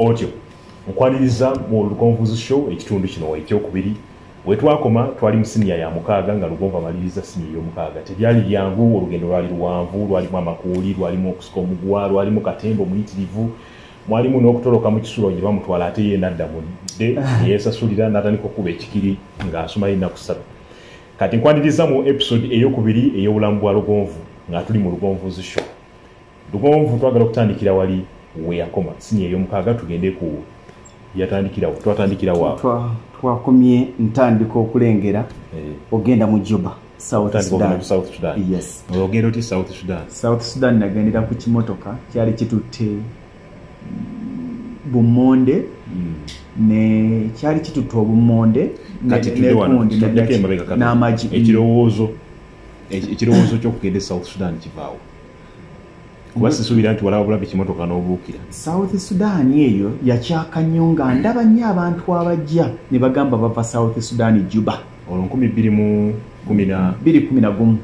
otyo nkwaniriza mu Lugonvuzi show ekitundu kino ekyokubiri wetwakoma twali mu siniya ya mukaaga nga Lugonvu amaliriza siniya y'omukaaga tebyali lyangu olugendo lwali luwanvu lwalimu amakuuli lwalimu okusuka omugwa lwalimu katembo muyitirivu mwalimu n'okutoloka mu kisulo gye bamutwala ate ye nadda mudde yeesasulira n'atandika okuba ekikiri ng'asoma ennaku ssatu kati nkwaniriza mu episode eyokubiri ey'obulamu bwa Lugonvu nga tuli mu Lugonvuzi show Lugonvu twagala okutandikira wali we yakoma siniya y'omukaaga tugende ku twatandikirawo twakomye ntandika okulengera ogenda mu Juba South Sudan. Yes. Ogenda oti South Sudan. South Sudan nagendera ku kimotoka kyali kitutte Bumonde ne kyali kitutte Obumonde n'amaji ekirowoozo ky'okugenda South Sudan kivaawo kuba sisuubira nti walawo bulabe kimotoka n'obuukira South Sudan eyo yakyaka nnyo nga ndaba nnyo abantu abajja ne bagamba bava South Sudan Juba olwo 2011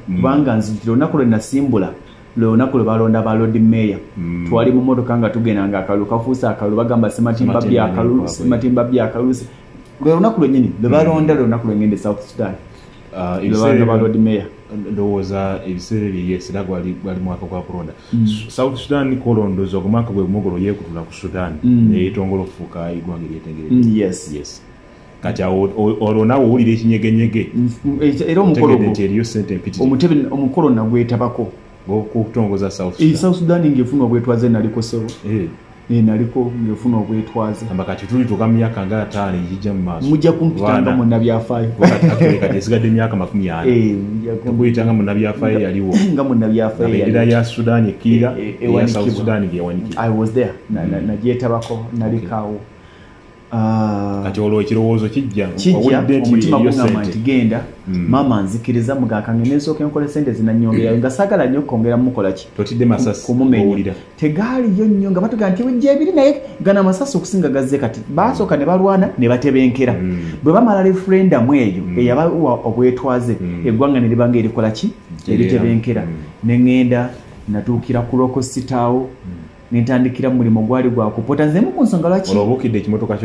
kubanga nzijira olunaku lwe nasimbula lunaku lwe balonda ba Lord Mayor twali mu motoka nga tugenda nga akalulu kafuusa akalulu bagamba Sematimba byakalulu lwe lunaku lwennyini lwe balonda lunaku lwe ngende South Sudan lwe ba Lord Mayor ndowooza ebiseera byeyesera gwali mwaka gwa kulonda South Sudan kolondoza ogumwaka gwe mugolo yeekutula ku Sudan neyetongola okufuuka eggwanga eryetengereza yes kati olwo naawe owulira ekinyegenyege era omukolo nti eriyo sente empitirivu omutebe omukolo nagwetabako okutongoza South Sudan ngefuna obwetwaze naliko sebo naliko ngefuna obwetwaze kati tuli tuka mu myaka nga 5 ejija mu maaso mujja kumpitanga mu nabyafaayo kati esigadde emyaka 40 tukuyitanga mu nabyafaayo yaliwo nga mu nabyafaayo yaliwo ya Sudan ekirira ya South Sudan geyawanikira I was there nagyetabako nalikaawo kati olwo ekirowoozo kijja omutima gungamba nti genda maama nzikiriza mugakanga nesooka enkola sente zinanyongera nga saagala nnyo okongera mukola ki totidde masasi kumumenya tegaaliyo nnyo nga batuga nti wejja ebiri naye gana amasasi okusinga gazze kati basooka ne balwana ne batebenkera bwe bamala referendum eyo eyabawa obwetwaze eggwanga ne libanga erikola ki eritebenkera ne ŋŋenda natuukira ku Local City awo nintandikira mulimo gwali gwa kupota nzemu ku nsonga lwaki olobukidde ekimotoka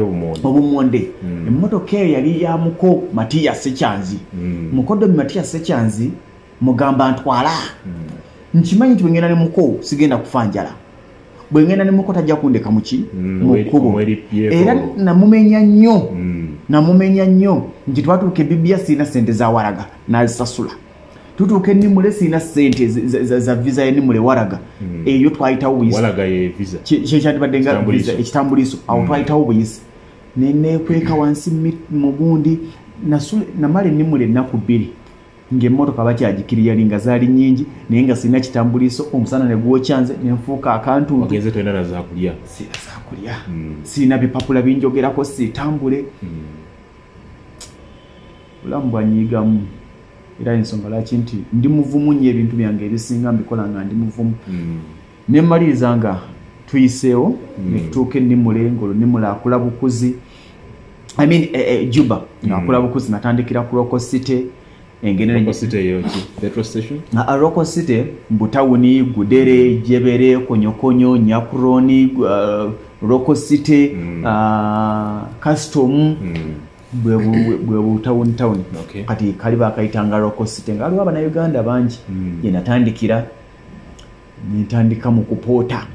Obumonde emmotoka eyo yali ya muko Matiya Sekyanzi mukodo Matiya Sekyanzi mugamba ntwala nkimanyi nti bwengenda ne muko sigenda kufanjala bwengenda ne muko tajja kundeka muki mukubo era namumenya nnyo nti twatuuka ebibya sirina sente za waraga nazisasula tutuuka ennimule sirina sente za visa y'ennimule waraga eyo twayitawo buyisi waraga ye visa kyandibadde nga visa ekitambuliiso awo twayitawo buyisi neneekweka wansi mu gundi namala ennimule ennaku 2 ng'emmotoka bakyagikiriya nga zaali nnyingi naye nga sirina kitambuliiso omusana ne gwokyanze ne nfuuka akantu ogenze tolina na zaakulya sirina bipapula binjogerako sitambule bulamu bwanyiigamu era ensonga lwaki nti ndi muvumu nnyo ebintu byange ebisinga mbikola nga ndi muvumu ne mmaliriza nga tuyiseewo ne tutuuka ennimule ng'olwo nnimule akula bukuzi Juba ng'akula bukuzi natandikira ku Local City Local City Mbutawuni Gudere Jebere Konyokonyo Nyakuroni Local City Custom bwe town kati kali bakayitanga Local City nga aliwo Abannayuganda bangi ye natandikira nintandika mu kupoota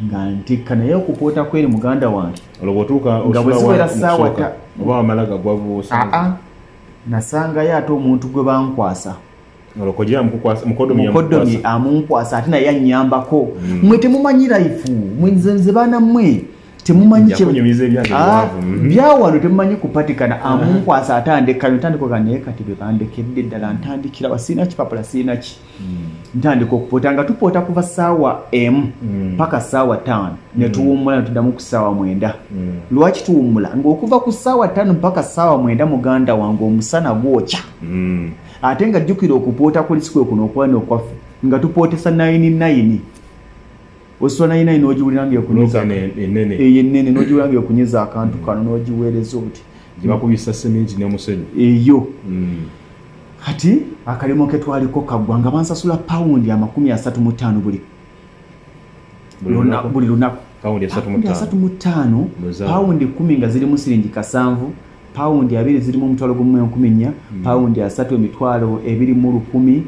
nga ntikka naye okupoota kweri muganda wange olobotuuka nga bweziwera ssaawa oba amalaga gwabuusa nasangayo ate omuntu gwe bankwasa mukodomi amunkwasa ate naye annyambako mwe temumanyi life nze baana mmwe temumanyi byawano temumanyi kupatikana amunkwasa atandika ntandika naye kati bwe bandekedde ddala ntandikira basina kipapula sina ki ntandika okupoota nga tupoota kuva ssaawa paka ssaawa 5 ne tuwummula tuddamu ku ssaawa 9 lwaki tuwummula ng'okuva ku ssaawa 5 mpaka ssaawa 9 muganda wange omusana gwokya ate nga jjukira okupoota kulisikwe kuno okuba n'okwaffe nga tupootesa 9 osona ina n'ogiwulira ng'ekunyiza ennene n'ogiwulira ng'ekunyiza akantu kano n'ogiweereza oti gibakubisa seminti n'omusenyu eyo kati akalimo ke twaliko kaggwa nga bansasula paundi 35 buli lunaku paundi 35 paundi 10 nga ziri mu siringi kasanvu paundi 2 ziri mu mutwalo gumu 14 paundi 3 emitwalo 2 mu 10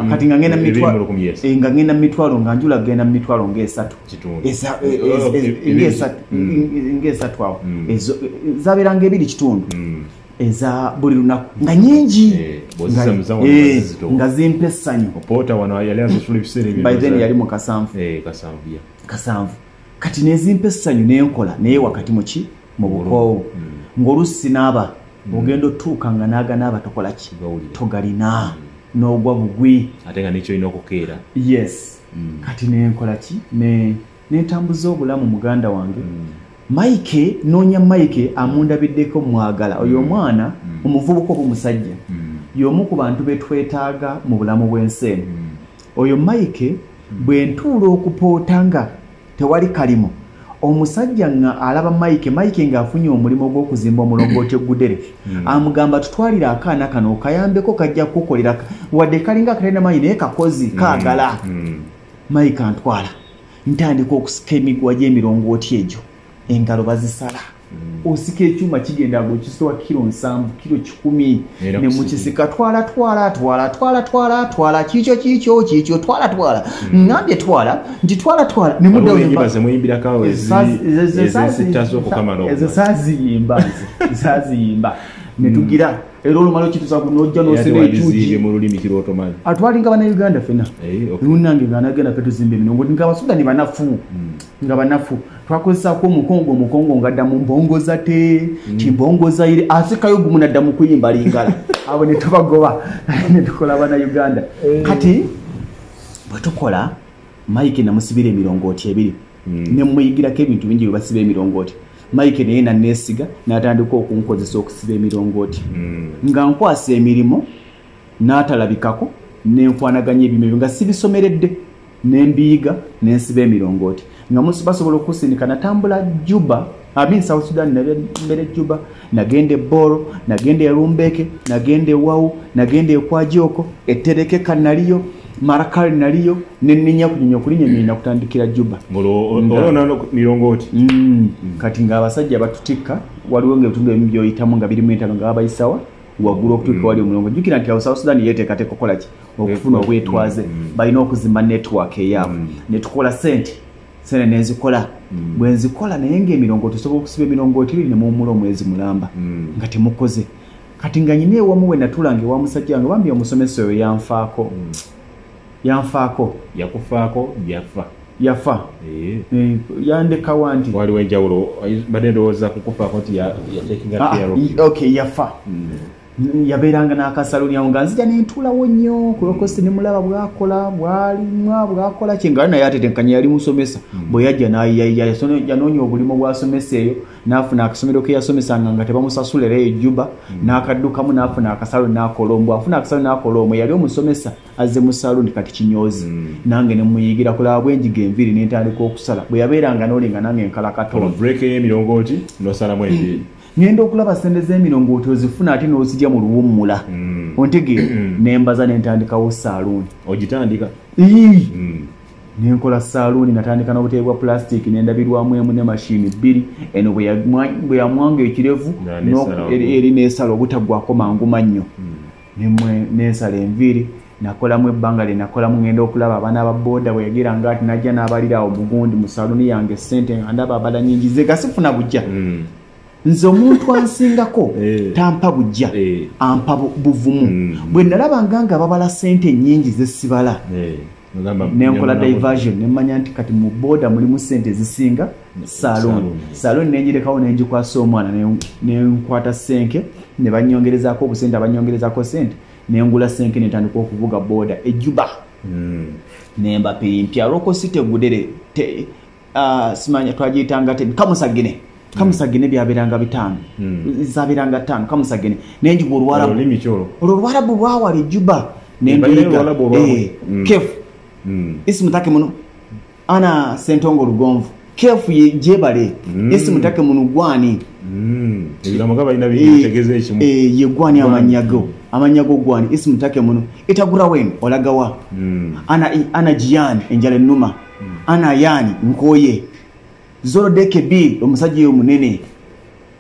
kati nga ngenda mitwalo nga ngenda mitwalo nga njula genda mitwalo ngesatu ngesatu awo ezo zabiranga ebiri kitundu eza buli lunaku nga nyingi nga zimpe essanyu opota wano yali azisula ebiseera ebyo by then yali mu kasanvu kati nezimpe essanyu nenkola naye wakati muki mu bukoowu ng'olusi naaba ogenda otuuka nga naaga naaba tokola ki togalina n'ogwa bugwi ate nga nekyo olina okukeera yes kati nenkola ki nentambuza obulamu muganda wange Mike nonya Mike amundabiddeko mwagala oyo omwana omuvubuka obumusajja y'omu ku bantu betwetaaga mu bulamu bw'ensi oyo Mike bwe ntuula okupootanga tewali kalimo omusajja nga alaba Mike ng'afunye omulimu gw'okuzimba omulongooti eggudere amugamba tutwalira akaana kano okayambeko kajja kukolera wadde kalinga akalina mayi naye kakozi kaagala Mike antwala ntandika okusika emigwa gy'emirongooti egyo engalo bazisala osika ekyuma kigenda ng'okisitowa kilo 7 kilo 10 ne mukisika twala kikyo twala ngambye twala nti twala ne mudda webaze muyimbira kawe ezisitazo okukama no ezo saziyimba netugira era olumalo kitusa kunojja n'osera ekyuji mu lulimi kirotomali atwalinga bana Uganda fena nunange ng'anagenda petuzimba eminongo nga abasuda ni banafu nga banafu twakozesako omukongo ngadda mu mbongoza te timbongoza ire asikayo gumu nadda mu kuyimba lingala abo ne tubagoba ne tukola bana Uganda kati bwe tukola Mike namusibira emirongooti ebiri ne muyigirako ebintu bingi basiba emirongooti Mike naye nanesiga n'atandika okunkozesa okusiba emirongooti nga nkwasa emirimu n'atalabikako n'enkwanaganya ebimebyo nga sibisomeredde n'embiyiga n'ensiba emirongooti nga basobola okusindika natambula Juba South Sudan nabere Juba nagende Boro nagende Rumbeke nagende Wau nagende Kwajoko etereke kanaliyo Marakali naliyo neninya kunyonya kulinya kutandikira Juba olona mirongooti kati nga abasajja batutika waliwo ngebitundu ebyo yitamu nga birimu entalo nga abayisawa wagulu okutuuka wali omulongo jukira nti South Sudan yeteekate kukola ki okufuna obwetwaze balina okuzimba network eyaabwe ne tukola sente nezikola bwe nzikola naye ng'emirongooti osobola okusiba emirongooti ne muwumula omwezi mulamba nga temukoze kati nga nyina ewamu we natulanga ewa musajja wange bambi omusomesa oyo yanfaako yafa yandekawa nti waliwo enjawulo badde ndowooza kukufaako nti yafa yabeeranga n'akasaluni awo nga nzija nentuulawo nnyo kulokosi ne mulaba bwakola kye nga naye atetenkanya yali musomesa bwe yajja yanoonya obulimu bwasomesa eyo n'afuna akasomero ke yasomesanga nga tebamusasulira eyo Juba n'akaddukamu n'afuna akasaluni n'akola omu bw'afuna akasaluni n'akola omu yali omusomesa azze mu saluni kati kinyoozi nange ne muyigira kulaba bwenjiga enviiri n'entandika okusala bwe yabeeranga n'olinga nange nkala katono break y'emirongooti n'osalamu enviiri ngenda okulaba sente z'emirongooti ozifuna ate n'ozijja mu luwummula ontegeera nembaza nentandikawo saaluuni ogitandika nenkola saaluuni natandika n'obuteebe bwa plastic nendabirwamu emu ne mashini 2 eno bwe yamwanga ekirevu eri neesala obutaggwako mangu mannyo nensala enviiri nakolamu ebbanga lye nakolamu ngenda okulaba abaana aba booda bwe yagira nga ati najja n'abalira awo mugundi mu saaluuni yange sente nga ndaba abala nyingi ze gasifuna bujja nze omuntu ansingako tampa bujja ampa buvumu bwe nalabanga nga babala sente nyingi zesibala nenkola diversion nemmanya nti kati mu booda mulimu sente zisinga salooni nenjirekawo nenjikwasa omwana nenkwata senke ne banyongerezaako obusente abanyongerezaako sente nengula senke netandika okuvuga booda ejuba nemba pimpya lokosite gudere simanya twagiyitanga te kamusagine byaberanga 5 zabiranga 5 kamusagene nenjigo olwarabu bwawali Juba nembiga kefu isimu take muno ana sentongo lugonvu kefu jebale isimu take muno gwani yegwani amanyago gwani isimu take muno itagura wenu olagawa ana jiani enjale numa ana yani nkoye Zoro Kebil omusajja omunene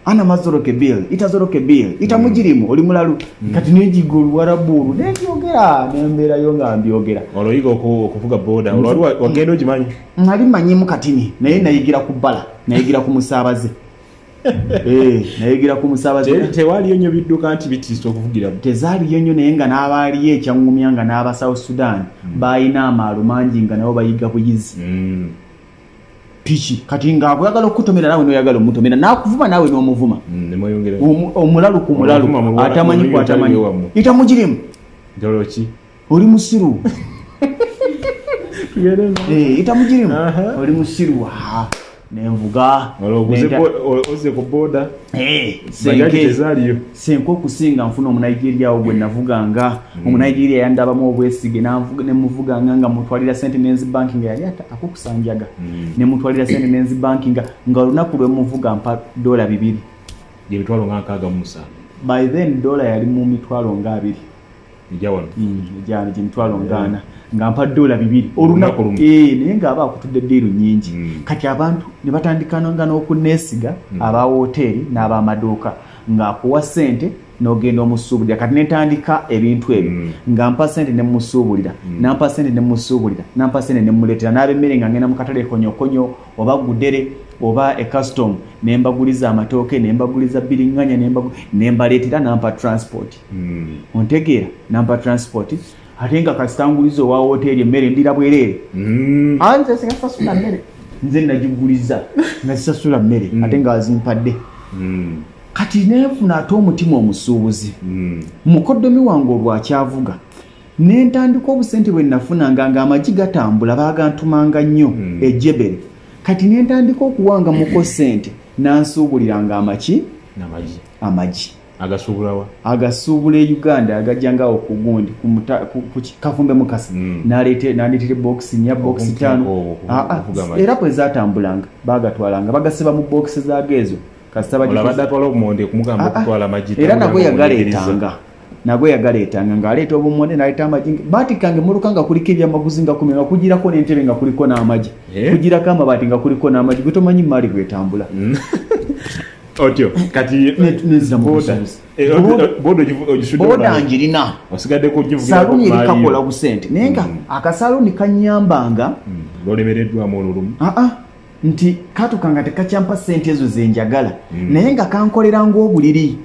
ana mazoro Kebil ita Zoro Kebil ita mujirimu oli mulalu kati nejigo Luarabu nejogera nembera yo ngambyogera oloyiga okuvuga boda wagenda ogimanyi nali manyimu katini naye nayigira ku bala nayigira ku musabaze nayigira ku musabaze tewaliyo nnyo bidduka nti bitiisa okuvugira tezaaliyo nnyo naye nga n'abaaliyo ekyangumya nga n'aba South Sudan bayina amaalu mangi nga nabo bayiga buyizi piki kati nga akwagala okutomera nawe noyagala omutomera nakuvuma nawe n'omuvuma omulalu ku mulalu atamanyi ku atamanyi itamugirimu doloki oli musiru itamugirimu oli musiru nenvuga oze ku boda senke okusinga nfuna omunigeria awo gwe navuganga omunigeria yandabamu obwesige nemuvuganga nga mutwalira sente nenzi banking yali akukusanjaga nemutwalira sente nenzi banking nga olunaku lwemuvuga mpa $2 emitwalo nga 65 by then dollar yali mu mitwalo nga 2 ijawano ijana emitwalo ngana nga mpa $2 olunaku naye nga aba akutudde ddiiru nyingi kati abantu ne batandikana nga n'okunesiga aba hoteli n'abamaduuka ng'akuwa sente n'ogenda omusuubulira kati netandika ebintu ebyo nga mpa sente ne musuubulira nampa sente ne musuubulira nampa sente ne muleetera n'ab'emmere nga ngenda mu katale konyokonyo oba gudere oba custom nembaguliza amatooke nembaguliza biringanya nembaleetera nampa transport ontegeera nampa transport ate nga kasitangulizo wa hoteli emmere ndira bwereere anze singasasula mmere nze nagiguliza nga sisasula mmere ate nga azimpadde kati neefuna ate omutima omusuubuzi mukoddomi wange olwakyavuga nentandika obusente bwe nafunanga nga amagi gatambula bagantumanga nnyo ejjebere kati nentandika okuwanga muko sente nansuubuliranga amagi agasuubula e Uganda agajjanga okugundi kafumbe mukasa naleetere boxi nya boxi 5 era bwe zatambulanga bagatwalanga bagasiba mu boxi zagezo era nagwe yagaleetanga ng'aleeta obumonde n'aleeta amagi baati kange muluka nga kuliko ebyamaguzi nga 10 nga kugirako n'entebe nga kuliko n'amagi kugirako amabaati nga kuliko n'amagi gwe tomanyi maali gwetambula otyo kati boda njirina saluni erikakola busente naye nga akasaluni kanyambanga lolemereddwamu olulumu nti katukanga tekakyampa sente ezo zenjagala naye nga kankolera ng'obuliri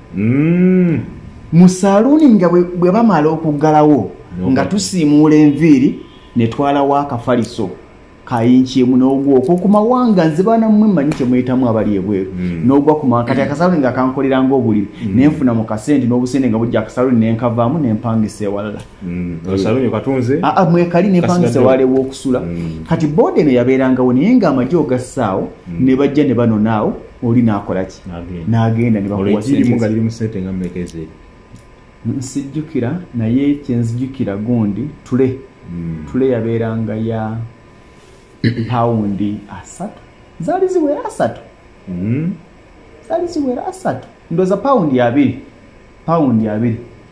mu saluni nga bwe bamala okuggalawo nga tusiimuula enviiri ne twalawo akafaliso kayinki emu n'ogwa okwo ku mawanga nze baana mmwe mmanyi kyemuyitamu abali ebweru n'ogwa ku mawanga kati akasaluni nga kankolera ng'obuliri nenfuna mu kasente n'obusente nga bujja akasaluni nenkavaamu nempangisa ewalala mwekali nempangisa ewalala ew'okusula kati boda eno yabeerangawo naye nga amagi ogassaawo ne bajja ne banonaawo oli n'akolaki n'agenda ne bakuwa sente nsijjukira naye kyenzijjukira gundi tule yabeeranga ya paundi 3 zaali ziwera 3 ndoza paundi 2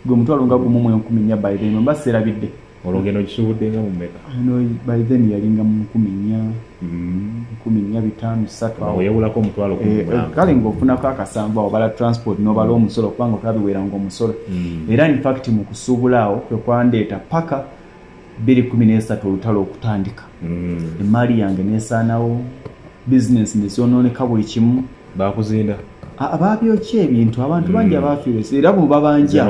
gwe mutwalo nga gumu mu 10 by then mbaserabidde olugendo kisuubuddenga mu mmeka by then yalinga mu 10 oyawulako omutwalo kale ng'ofunako akasanvu awo bala transport n'obala omusolo kubanga okabiweranga omusolo era in fact mu kusuubula awo kwe kwandeeta paka 2013 olutalo okutandika emaali yange nesaanawo bizinesi nezonooneka buli kimu bakuzinda ababyokya ebintu abantu bangi abafiire era mubabanja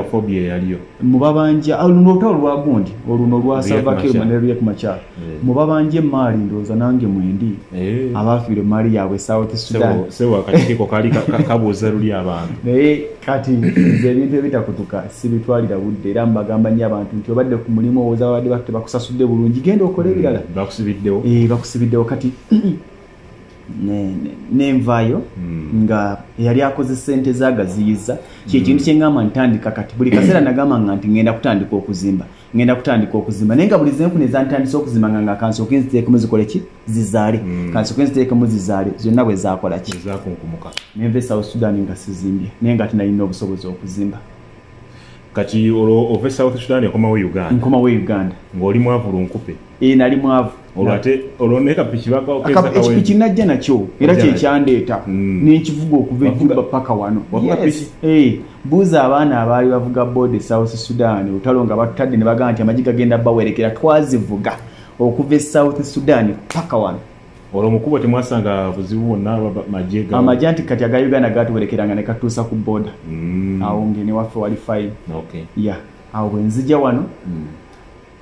oluno olutalo lwa gundi oluno lwa salvakiro maneruyek makyalo mubabanja emaali ndowooza nange mwendi abafiire emaali yaabwe South Sudan sewakatiko kali kabuuza luli abantu naye kati nze ebintu ebitakutuka sibitwalira budde era mbagamba nnyo abantu nti obadde ku mulimu owooza babadde bakute bakusasudde bulungi genda okole ebirala bakusibiddewo kati nenvaayo nga yali akoze sente zagaziyiza kyekintu kyeŋŋamba ntandika kati buli kaseera nagambanga nti ngenda kutandika okuzimba naye nga buli zenfuna ezantandisa okuzimba nga kansooka enziteekemu zikole ki zizaale kansooka enziteekemu zizaale zonna bwe zakola ki zakunkumuka nenva South Sudan nga sizimbye naye nga tinalina obusobozi okuzimba kati ove South Sudan ekoma we Uganda nkoma we Uganda ng'oli mwavu lunkupe nali mwavu olwate oloneka piki baka okeza kawe ekipiki najja nakyo era kye kyandeeta n'ekivuga okuva ejjuba paka wano buuza abaana abaali bavuga board South Sudan lutalo nga batadde ne bagamba nti amajiga genda bawerekera twazivuga okuva South Sudan paka wano olwo mukubo temwasanga buzibu bwonna majega amajanti kati aga Uganda gatuwerekeranga ne katuusa ku border awo ngene waffe wali fine awo bwenzija wano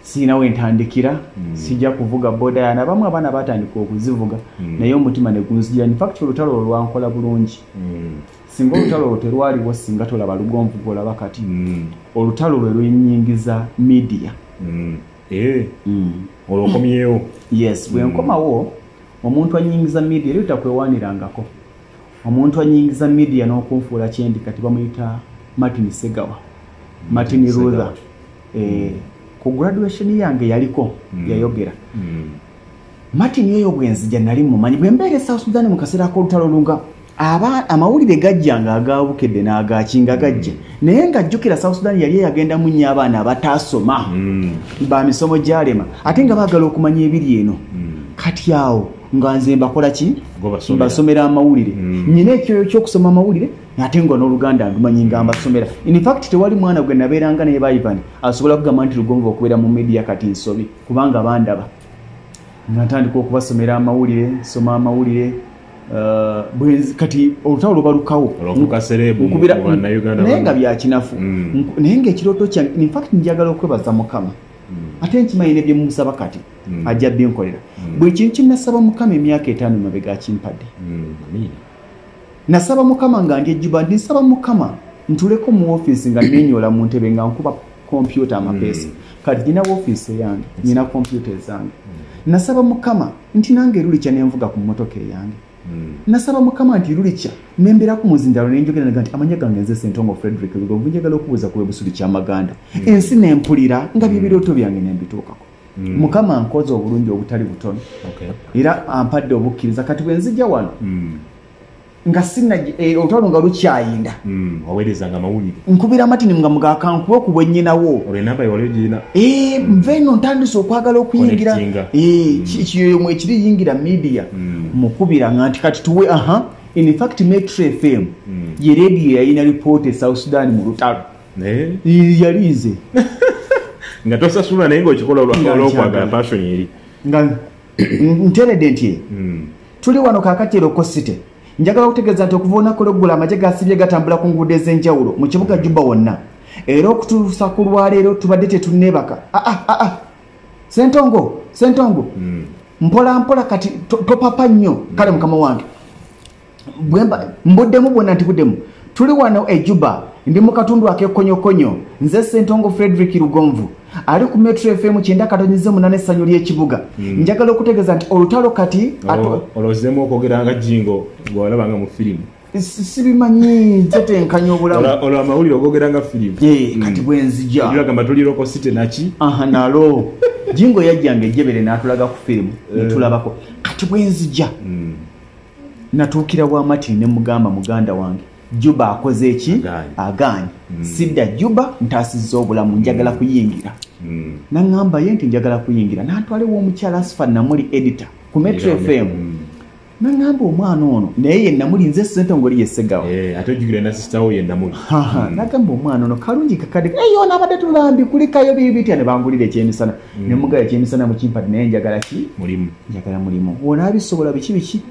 sina wentandikira sijja kuvuga boda yana bamwe abana batandika okuzivuga naye omutima ne gunzijira in fact olutalo olwankola bulungi singa olutalo oterwaliwo singa tolaba lugonvu golaba kati olutalo lwe lwenyingiza media olwokomyewo yes bwenkomawo omuntu anyingiza media era takwewaniirangako omuntu anyingiza media n'okunfuula kyendi kati bamuyita Martin Segawa Martin Luther ku graduation yange yaliko yayogera Martin yoyo bwenzija nali mumanyi bwembeere South Sudan mu kaseera k'olutalo lunga amawulire gajjanga agaabukedde n'agaakinga gajja naye ng'ajjukira South Sudan yali yagenda mu nnyo abaana abatasoma ba misomo gyalema ate nga baagala okumanya ebiri eno kati awo nga nze mbakola ki mbasomera amawulire nyina ekyoyo ky'okusoma amawulire ate nga n'oluganda ndumanyi nga mbasomera in fact tewali mwana gwe nabeeranga naye Ivan asobola kugamba nti lugonvu okubeera mu media kati nsobi kubanga bandaba natandika okubasomera amawulire nsoma amawulire kati olutalo lubalukawo naye nga byakinafu naye ngaekirooto kyange in fact njagala okwebaza Mukama ate nkimanyi ne bye mumusaba kati ajja binkolera buli kintu kinasaba Mukama emyaka 5 mabega akimpadde nasaba Mukama nga ndi ejjuba nsaba Mukama ntuleko mu office nga nenyola mu ntebe nga nkuba computer amapeesa kati nina office yange nina computer zange nasaba Mukama nti nange lulicha nenvuga ku motoka yange nasaba Mukama nti lulicha membera ku muzindalo nenjogera nti amanya gange nze Sentongo Frederick Lugonvu njagala okubuza ku webusuli kya maganda ensi nempulira nga bibirooto byange nembituukako Mukama nkoze obulungi obutali butono era ampadde obukkiriza kati bwenzija wano nga sina olutalo nga lukyayinda waweerezanga amawulire nkubira Martin nga mugakankuba ku bwennyinawo olwenamba yawalejina nveno ntandise okwagala okuyingira kiyoyo ekiri yingira media mukubira nga nti kati tuwe in fact Metro FM ye radio yayina report South Sudan mu lutalo yalize nga tosasula naye ng'okikola olw'okwagala passion eri nga nteredde nti tuli wano kakati Lokosite njagala okutegeeza nti okuva olunaku lw'eggulu amagye gasibye gatambula ku nguudo ez'enjawulo mu kibuga Juba wonna era okutuusa ku lwaleero tubadde tetunneebaka Sentongo mpola mpola kati topapa nnyo kale mukama wange mbuddemu bwonna nti buddemu tuli wano Juba ndi mu katundu ak'ekkonyokonyo nze Sentongo Frederick Lugonvu ali ku Metro FM 9.8 essanyu ly'ekibuga njagala okutegeeza nti olutalo kati olozemu okwogera nga jingo gwalabanga mu firimu sibimanyi tetenkanya obulamu olwo amawulire okwogera nga firimu kati bwenzija gamba tuli Lokosite naki nalo jingo yajjanga ejjebere n'atulaga ku firimu netulabako kati bwenzija natuukira wa Martin ne mugamba muganda wange Juba akoze eki agaanye sidda Juba ntaasizza obulamu njagala kuyingira nangamba ye nti njagala kuyingira nantwalewo omukyala Asfa Namuli editor ku Metro FM nangamba omwana ono naye ye Namuli nze Sentongo ye Segawa ate ojjukira na sister wo ye Namuli nagamba omwana ono kalungi kakade yona abadde tulambi kulikayo bibitya ne bangulira ekyemisana ne mugaya ekyemisana mu kimpadi naye njagala ki njagala mulimu wona abisobola biki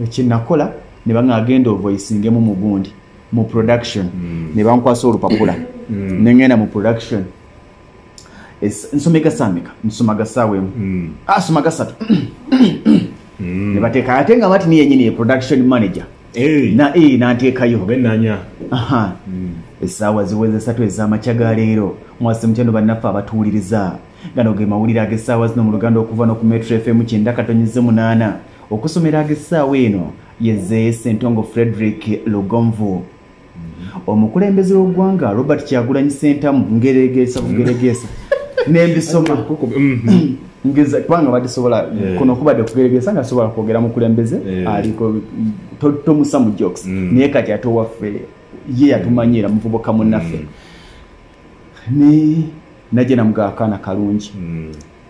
ekinakola ne banga agenda ovoicingemu mu gundi mu production ne bankwasa olupapula nengenda mu production nsomega samika nsomaga sawemu asomaga satu ne bateeka ate nga Martin yennyini ye production manager nanteekayo benanya essaawa ziweze 3 ez'amakya ga leero mwasi mukyendo bannaffe abatuwuliriza gano ge mawulire ag'essaawa zino mu luganda okuva no ku Metro FM 9.8 okusomera ag'essaawa eno yeze Sentongo Frederick Lugonvu omukulembeze w'eggwanga Robert Kyagulanyi Ssentamu ngeregesa nembisoma ngeza kubanga badisobola kuno kubadde kugeregesa nga sobola kwogera mukulembeze aliko tomusa mu jokes naye kati ate waffe ye yatumanyira muvubuka munnaffe ne naje namuga akana kalungi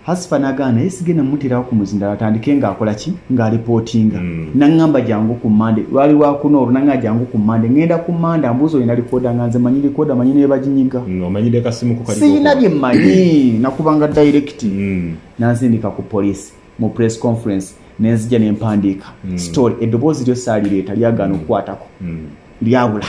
Hasifa nagana yesigena mutira ku muzinda atandike nga akola ki nga reportinga nangamba jangu ku Mande wali wa kuno nanga jangu ku Mande ngenda ku Mande ambuzo ina recorda nganze manyi recorda manyi ne bajinyiga manyide kasimu ku kali sina bye manyi nakubanga direct nazindika ku police mu press conference nenzija ne mpandika story edobozi lyo sali leta lyagano kwatako lyabula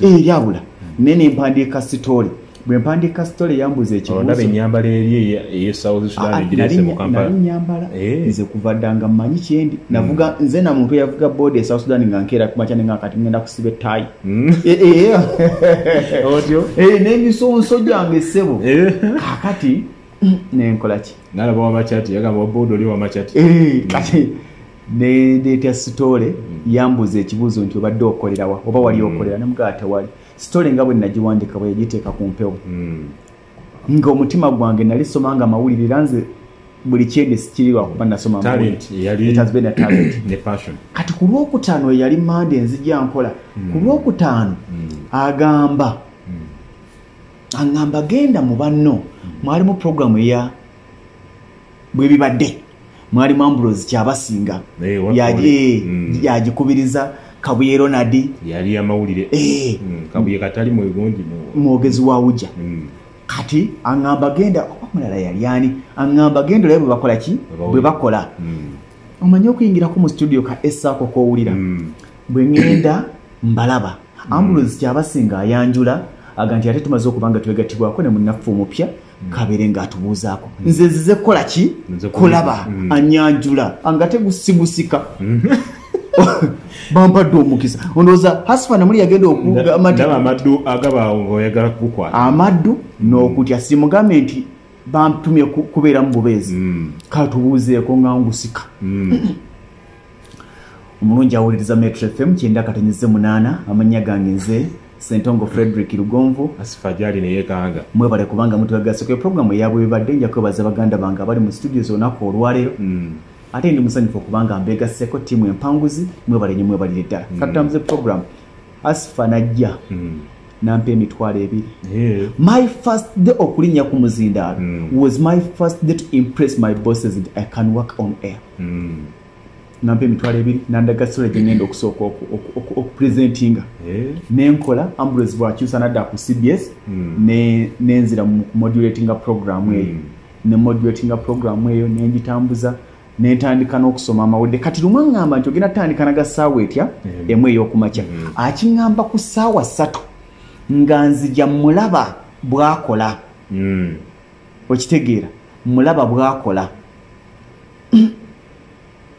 lyabula nene mpandika story bwe mpandika story yambuze ekibuzo ndabe nyambala eri South Sudan direse mu Kampala nyambala nze kuvadanga manyi kyendi navuga nze na muntu yavuga board South Sudan ngankera kumachane ngakati ngenda kusibe tai audio n'emisonso gyange sebo kakati nenkola ki nalaba wa machati yagamba board oli wa machati kati ne story yambuze ekibuzo nti obadde okolerawa oba wali okolera namugata wali story nga bwe nagiwandika bwe yagiteeka ku mpewo nga omutima gwange nali somanga mawulire ranze buli kyende sikirirwa kuba nasoma talent it has been a talent ne passion kati ku lwokutaano yali Mande nzija nkola ku lwokutaano agamba genda mu banno mwali mu program ya bwe bibadde mwali Ambrose Kyabasinga yagikubiriza Kabuye Ronald yali amawulire Kabuye katali mu gundi mwogezi wa uja kati angamba genda omulala yali yani angamba genda lebe bakola ki bwe bakola omanyi okuyingira ku mu studio ka Esako ko wulira bwe ngenda mbalaba Ambrose Kyabasinga ayanjula aganti ate tumaze okubanga twegatibwako ne munnafu omupya kabere ngatubuzaako nze zize kola ki kulaba anyanjula angate gusibusika bampadde omukisa ondoza Hasifa namuli yagenda okuga amaddu agaba oyagala kukwata amaddu n'okutya simugambe nti bamtumye kubeera mu bubeezi katubuuzeeko nga ngusika omulungi awuliriza Metro FM 9.8 amannya gange nze Sentongo Frederick Lugonvu Hasifa jali ne yekanga mwebale kubanga mutugase ku programu yabwe bibadde nja kwebaza baganda bange abali mu studio zonako olwaleero ate ndi musanyufu kubanga mbegaseko timu empanguzi mwebale nyimwe balire ddala katamuze program Hasifa najja nampe emitwalo 2 my first day okulinya ku muzindaalo was my first day to impress my bosses that I can work on air nampe emitwalo 2 nandagasole gyeŋŋenda okusooka okupresentinga nenkola Ambrose bwakyusa nadda ku CBS nenzira mu modulatinga program eyo ne modulatinga program eyo nengitambuza netandika n'okusoma amawulire kati lumwe ngamba nti ogenda tandika naga ssaawa etya emu ey'okumakya akiŋŋamba ku ssaawa 3 nga nzija mulaba bwakola okitegeera mulaba bwakola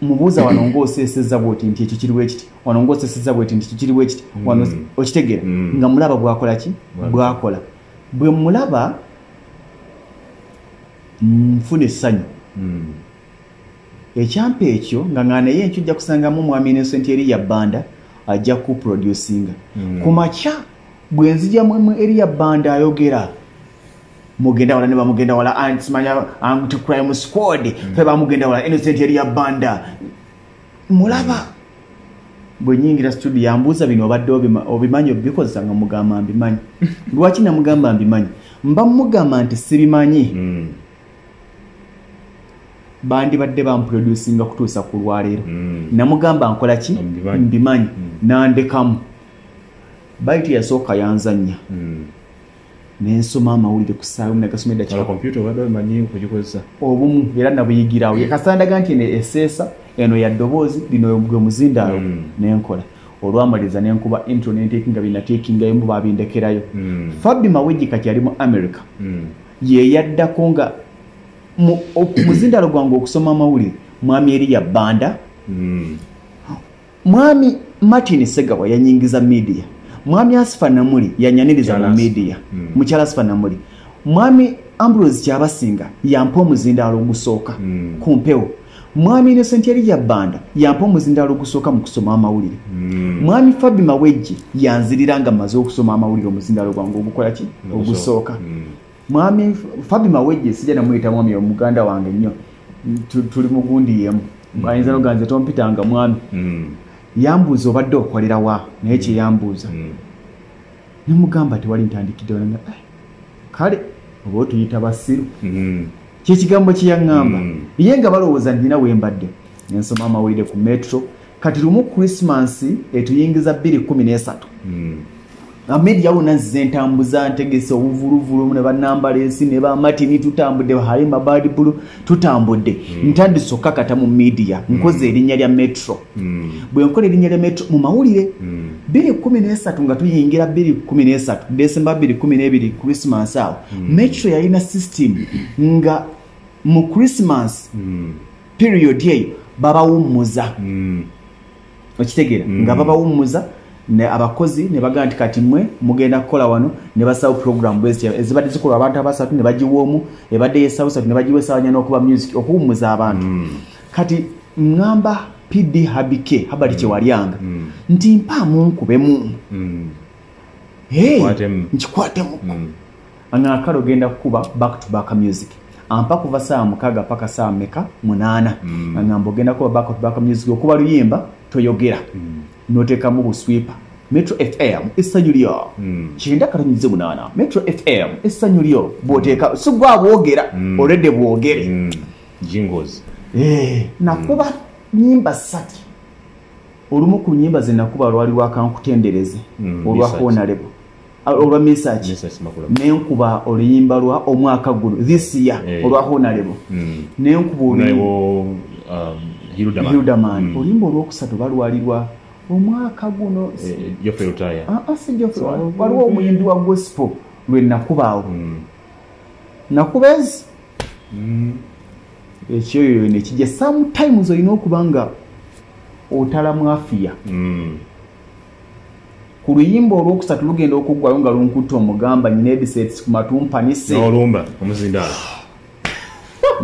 mubuuza wano ng'oseesezza bwoti nti ekyo kiriwo ekiti wano ng'oseesezza bwoti nti kiriwo ekiti wano okitegeera nga mulaba bwakola ki bwakola bwe mulaba nfuna essanyu ekyampa ekyo nga naye ekyo ojja kusangamu mwami Innocent Elia Banda ajja ku producinga kumakya bwe nzija mu Elia Banda ayogera mugenda wala ne bamugenda wala antimanya anti crime squad fe bamugenda wala Innocent Elia Banda mulaba bwe nyingira studio yambuuza bino obadde obimanyi obikozesa nga mugamba mbimanyi lwaki namugamba mbimanyi mba mugamba nti sibimanyi bandi badde bamproducinga kutuusa ku lwaleero namugamba nkola ki mbimanyi nandekamu baiti yasooka yanzanya nensoma amawulire ku ssaawa nagasomedda kya computer wadde manyi kugikozesa obumu era nabuyigirawo yakasandaga nti eno esseesa eno ya ddoboozi lino gwe muzindaalo nenkola olwamaliza nenkuba intro nenteekinga binateekinga emu babindekerayo Fabi Mawejji kati ali mu America ye yaddako nga muzindaalo gwange okusoma amawulire mwami Elia Banda mwami Martin Segawa yanyingiza media mwami Hasifa Namuli yanyaniriza mu media mukyala Hasifa Namuli mwami Ambrose Kyabasinga yampa omuzindaalo ogusooka ku mpewo mwami Innocent Elia Banda yampa omuzindaalo ogusooka mu kusoma amawulire mwami Fabi Mawejji yanzirira nga maze okusoma amawulire omuzindaalo gwange ogukola ki ogusooka mwami Fabi Mawejji sijja namuyita mwami omuganda wange nnyo tuli mugundi yemu ayinza noganze tompitanga mwami yambuuza obadde okolera wa naye kyeyambuuza nemugamba tewali ntandikidde olanga kale oba tuyita basiru kyekigambo kyeyaŋŋamba ye nga balowooza nina wembadde nensoma amawulire ku metro kati lumu Christmas etuyingiza 2013 Amedia wona zentambuza ntegese obuvuluvulu ne banambalesi ne bamatini tutambudde bahayima bad blue tutambudde ntandise okakata mu media nkoze erinnya lya metro bwe nkola erinnya lya metro mu mawulire 2013 nga tuyingira 2013 December 2012 Christmas awo metro yalina system nga mu Christmas period yeyo babawumuza okitegeera nga babawumuza ne abakozi ne baganda kati mwe mugenda kukola wano ne basawo program bwezi ezibadde zikola abantu abasatu ne bajiwomu ebadde yesawusa ne bajiwesa wanya n'okuba music okuwumuza abantu kati ngamba PD Habike habali kye walyanga nti mpamu nkubemu nkikwatemu angakalo genda kuba back to back music ampa kuva saa mukaga paka saa meka 8 angambo genda kuba back to back music okuba luyimba toyogera noteka mu busweeper Metro FM esanyulio chinda karanyize munana Metro FM esanyulio boteka sugwa bwogera already bwogere jingles nakuba nyimba sati olumu ku nyimba zinakuba lwali lwakankutendereze olwakona lebo olwa message nenkuba oluyimba lwa omwaka guno this year olwakona lebo nenkuba Hildaman oluyimba olwokusatu balwalirwa omwaka guno Geoffrey Rutaya si Geoffrey waliwo omuyimbi wa gospel lwe nakubaawo nakubezi ekyo nekijja sometimes olina okubanga otala mwafiya ku luyimba olwokusatu lugenda okuggwayo nga lunkutta omugamba nyina ebisets ku matumpanise n'olumba omuzindalo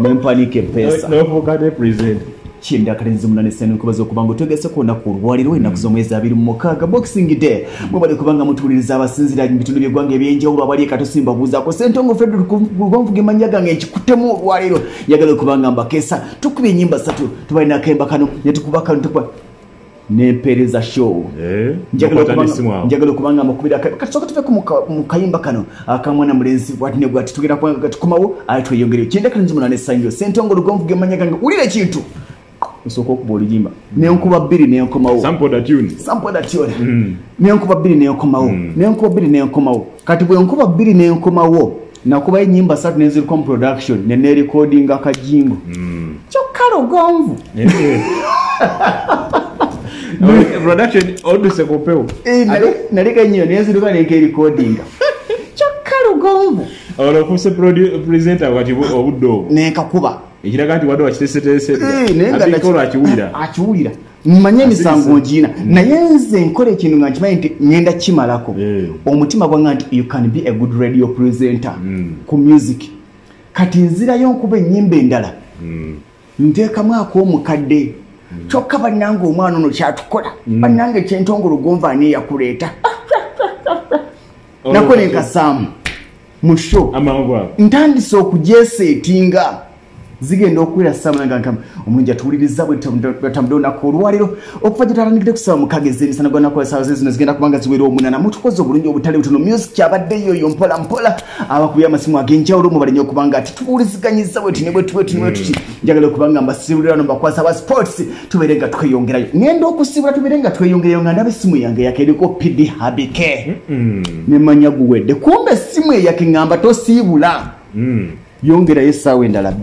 nempanike pesa n'ovukade present Chinda karenzi munane senu kubazo kubanga tegese kona kulwaliro ina kuzomweza 26 Boxing Day mubale kubanga mutuliriza abasinzira bitundu byegwange ebyenjawulo abali katosimba buza ko Sentongo Frederick kugonvuge manyaga nge kikutemu olwaliro yagala kubanga mbakesa tukubye nyimba satu tubalina kemba kano yetukubaka ntukwa nempereza show njagala kubanga makubira kasoka tuve ku kayimba kano akamwana mulenzi bwati ne bwati tugera kwanga tukomawo aitwe yongere Chinda karenzi munane sanyo Sentongo lugonvuge manyaga nge ulire kintu soko kubolijimba nenkuba 2 nenkomawo sample that tune nenkuba 2 nenkomawo nenkuba 2 nenkomawo kati bwe nkuba 2 nenkomawo nakuba nyimba 3 neziriko production ne recording akajingo chokalo gonvu production oduse kopeo nalika nyo neziriko ne recording chokalo gonvu ora kuse presenter wati obuddo nekakuba ekiraga nti wadde wakiteeseteese atikolo akiwulira mmanye emisango njina naye nze nkola ekintu nga nkimanyi nti ngenda kimalako omutima gwange nti you can be a good radio presenter ku music kati nzirayo nkuba ennyimba endala nteekamu ak'omukadde kyokka bannange omwana ono kyatukola bannange kyentongolo gonva ani yakuleeta nako nenkasaamu mu show ntandise okujeseetinga zigenda okwira samanga nkam omunja tuuliriza bwe tamdona ko olwaliro okufajitalanigide kusaba mukageze emisana gonna kwa sawa zino zigenda kubanga ziwera omunana mutukoze obulungi obutale butono music kyabadde yoyo mpola mpola abakubi amasimu agenjawulo mu balinyo kubanga ati tubuliziganyiza bwe tinebwe tuti njagala kubanga mbasibulira no bakwasa ba sports tuberenga tweyongerayo ngenda okusibula tuberenga tweyongerayo nga ndabe simu yange yakereko PD Habike nemanya guwedde kumbe simu yake ngamba tosibula yongera yesawe endala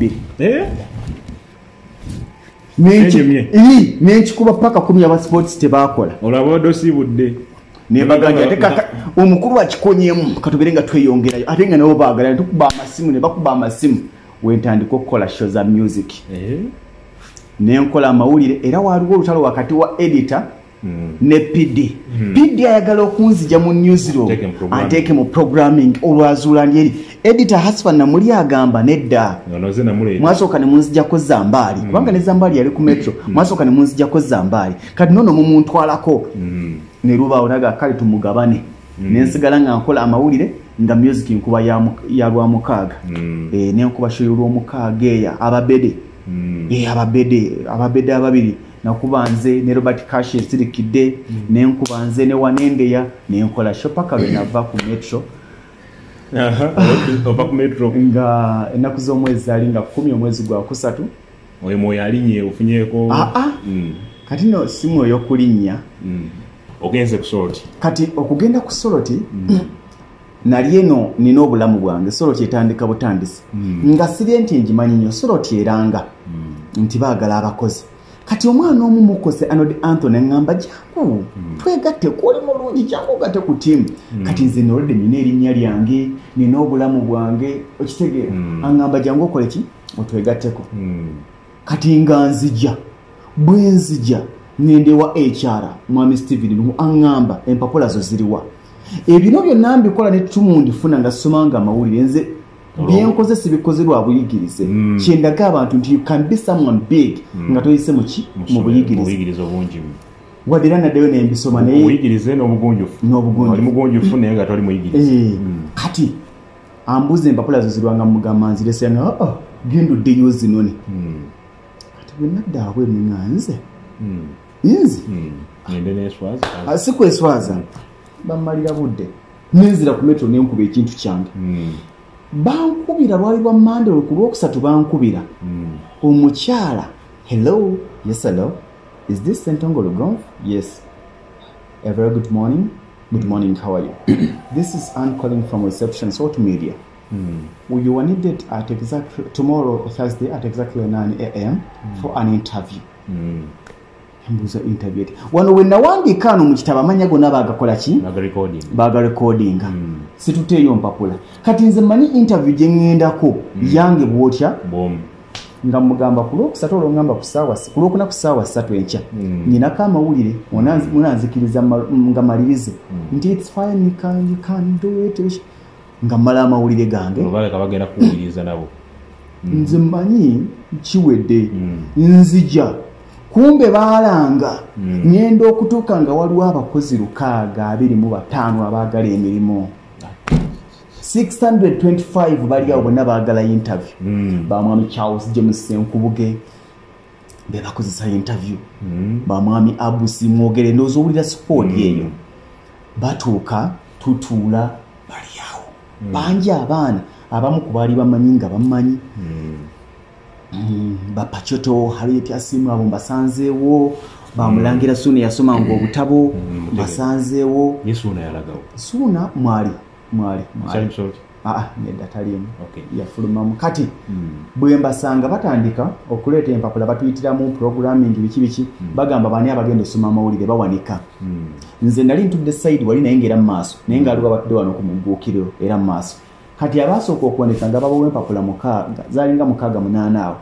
2 nenchikuba paka 10 aba sports tebakola olaba dosibudde nebaganja tekaka omukuru akikonyemu katubirenga tweyongerayo ate nga nabo baagala tukuba amasimu ne bakuba amasimu wentandika okukola show za music nenkola amawulire era waliwo olutalo wakati wa editor ne PD PD ayagala okunzija mu newsroom ateke mu programming olwazuula lyeri editor Hasfan na muli agamba nedda mwasoka ne munzija ko Zambali kubanga ne Zambali yali ku metro mwasoka ne munzija ko Zambali kati nono mu muntu alako ne ruba olaga kali tumugabane nensigala nga nkola amawulire nga music nkuba ya lwa mukaga ne nkuba show lwa mukaga ya ababede ababede ababiri nakubanze ne Robert Cash sirikide ne nkubanze ne wanendeya ne nkola shopaka benava ku metro ova ku metro nga ennaku z'omwezi zaali nga 10 omwezi gwa kusatu oyo mwoyo alinye ofunyeeko kati no si mwoyo kulinnya ogenze ku Soroti kati okugenda ku Soroti nali eno nina obulamu bwange Soroti etandika butandisi nga siri nti ngimanyi nnyo Soroti eranga nti baagala abakozi kati omwana omu mukoze Arnold Anthony ngamba jangu twegatte kuli mulungi jangu gatte ku timu kati nze nolede nina erinnya lyange nina obulamu bwange okitegeera angamba jangu okole ki otwegatteko kati nga nzija bwe nzija ngende wa HR mwami Steven angamba empapula zo ziriwa ebino byonna mbikola ne tumundifuna nga somanga amawulire nze byenkoze sibikoze lwa buyigirize kyendaga abantu nti you can be someone big nga toyise mu buyigirize obungi wadira naddeyo nembisoma naye buyigirize n'obugunjufu oli mugunjufu naye nga toli muyigirize kati ambuze empapula zo zirwanga mugamba nzirese nga genduddeyo zinone kati bwe naddaabwe nze ngende neswaza sikweswaza bamalira budde nenzira ku metro nenkuba ekintu kyange bankubira lwali lwa Monday ku Lwokusatu bankubira omukyala hello yes hello is this Sentongolo Golf yes a very good morning how are you this is Anne calling from reception Salt Media you are needed at tomorrow Thursday at exactly 9 a.m. for an interview mbuza interview wano wenna wandika ano mu kitabo amanya gonna baagakola ki baaga recording situteeyo mpapula kati nze manyi interview gye ŋŋendako yange bwotya nga mugamba ku Lwokusatu olwongamba ku Lwokuna ku ssaawa 3 enkya nyinako amawulire munanzikiriza nga malirize nti it's fine you can do it nga mmala amawulire gange bagenda kuwuliriza nabo nze mmanyi kiwedde nzija kumbe baalanga ngenda okutuuka nga waliwo abakozi 625 abaagala emirimu 625 bali awo bonna baagala interview bamwami Charles James Senkubuge be bakozesa interview bamwami Abusi Mwogere ndowooza owulira squad eyo batuuka tutuula bali awo bangi abaana abamu ku baali bamanyi nga bamanyi Bapachoto Harriet Asimu abo basanzeewo bamulangira Suna yasoma ngo obutabo basanzeewo Yesuna yalagawo Suna mwali nedda talimu yafulumamu kati bwe mbasanga batandika okuleeta empapula batuyitiramu programming biki bagamba bani abagenda osoma amawulire bawanika nze nali ntudde side wali naye ngera mu maaso naye nga aliwo abatudde wano ku mugguukiro era mu maaso kati abasooka okuwanika nga babawo empapula zaalinga 68 awo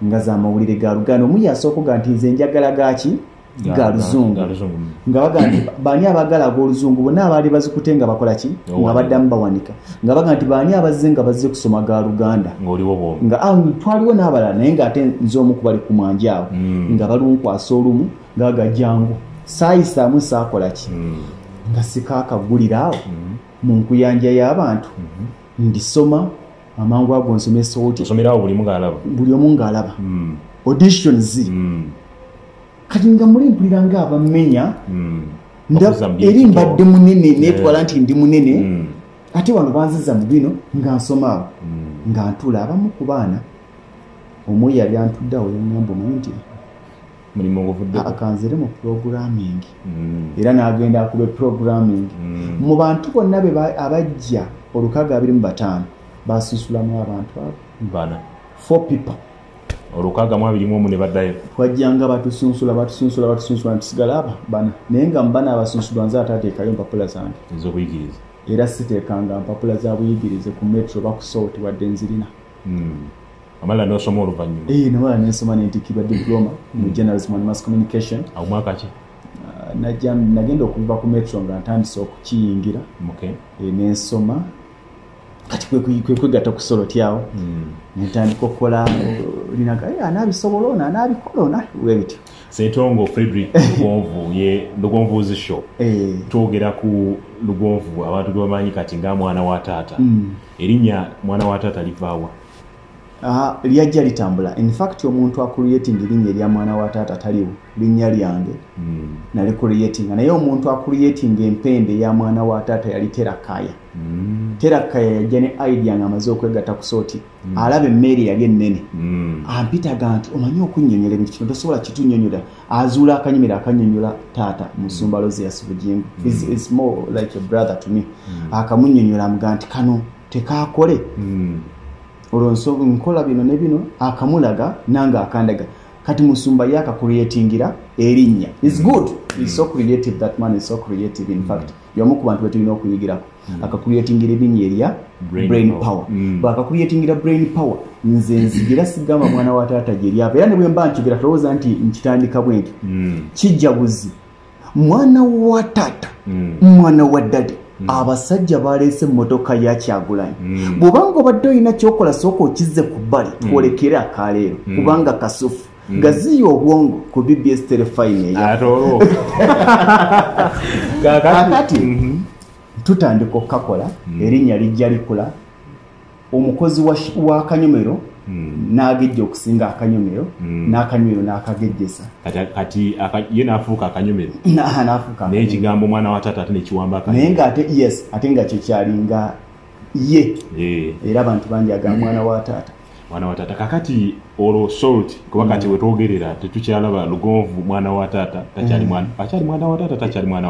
nga za mawulire ga Luganda omu yasooka nti nze njagala gaki ga Luzungu nga baga nti baani abagala ag'Oluzungu bonna abaali bazikute nga bakola ki nga baddamu bawanika nga baga nti baani abazze nga bazze kusoma ga Luganda nga twaliwo n'abalala naye ng'ate nze omu kubali ku mwanje awo nga balunkwasa olumu nga gajjangu saayisaamu saakola ki nga sikaakagulira awo mu nkuyanja y'abantu ndisoma amangu ago nsome Salt osomerawo buli omu ng'alaba auditions kati nga muli mpulira nga abamenya eri mbadde munene netwala nti ndi munene ate wano banziza mu bino nga nsoma awo nga ntula abamu ku baana omu yali antuddeawo yangamba omanyi nti akanzire mu programming era n'agenda akube programming mu bantu bonna abajja 625 basunsulamu abantu abo 4 people 621 ne baddayo twajjanga batusunsula ntusigala bana naye nga mbana abasunsulwa nze atateekayo mpapula zange ez'obuyigirize era siteekanga mpapula za buyigirize ku metro bakusoote wadde nzirina amala n'osoma oluvannyuma namala nensoma nentikibwa diploma mu journalism and mass communication awo mwaka ki nagenda okuva ku metro nga ntandise okukiyingira nensoma kati kwekwegata ku Soroti awo nentandika okukola linaga anaabisobola anaabikola webityo Ssentongo Frederick Lugonvu ye Lugonvuzi show twogera ku Lugonvu abantu gwe bamanyi kati nga mwana wa taata erinnya mwana wa taata livaawa lyajja litambula. In fact omuntu acreating linnya erya mwana wa taata taliwo linnya lyange nali creating naye omuntu acreating empende ya mwana wa taata yali Terakaya. Terakaya yajja ne idea nga amaze okwegatta ku sooti alaba emmere yali ennene ampitaga nti omanyi okunnyonnyola ebintu kino tosobola kitunnyonnyola azuula akanyumira akanyonnyola taata Musumba Lozias Bugingo is more like a brother to me akamunnyonnyola amuga nti kano tekakole olw'ensonga nkola bino ne bino akamulaga nanga akandaga kati Musumba yaka creatingira erinnya is good. He's so creative. That man is so creative. In fact yomu ku bantu betulina okuyigirako akakreatingira ebinnya erya brain power bakakreatingira brain power nze nzigira sigamba mwana wa taata gye lyava era ne bwe mba nkigira tulowooza nti nkitandika bwenti kijjabuzi mwana wa taata mwana wa dadi abasajja baleese emmotoka ya Kyagulanyi bw'obanga obadde olina kyokola sooka okizze ku bbali twolekere akaleero kubanga kasufu gaziyo obwongo ku BBS telefine eyo kakati tutandika okukakola erinnya lijja likula omukozi wa kanyomero n'agejja okusinga akanyomero n'akanyomero n'akagejjesa kati ye n'afuuka akanyomero n'afuuka n'ekigambo mwana wa taata ate nekiwamba naye ng'ate yes ate nga kyekyalinga ye era abantu bangi agamba mwana wa taata kakati olwo salt kuba kati wetwogerera tetukyalaba Lugonvu mwana wa taata takyali mwana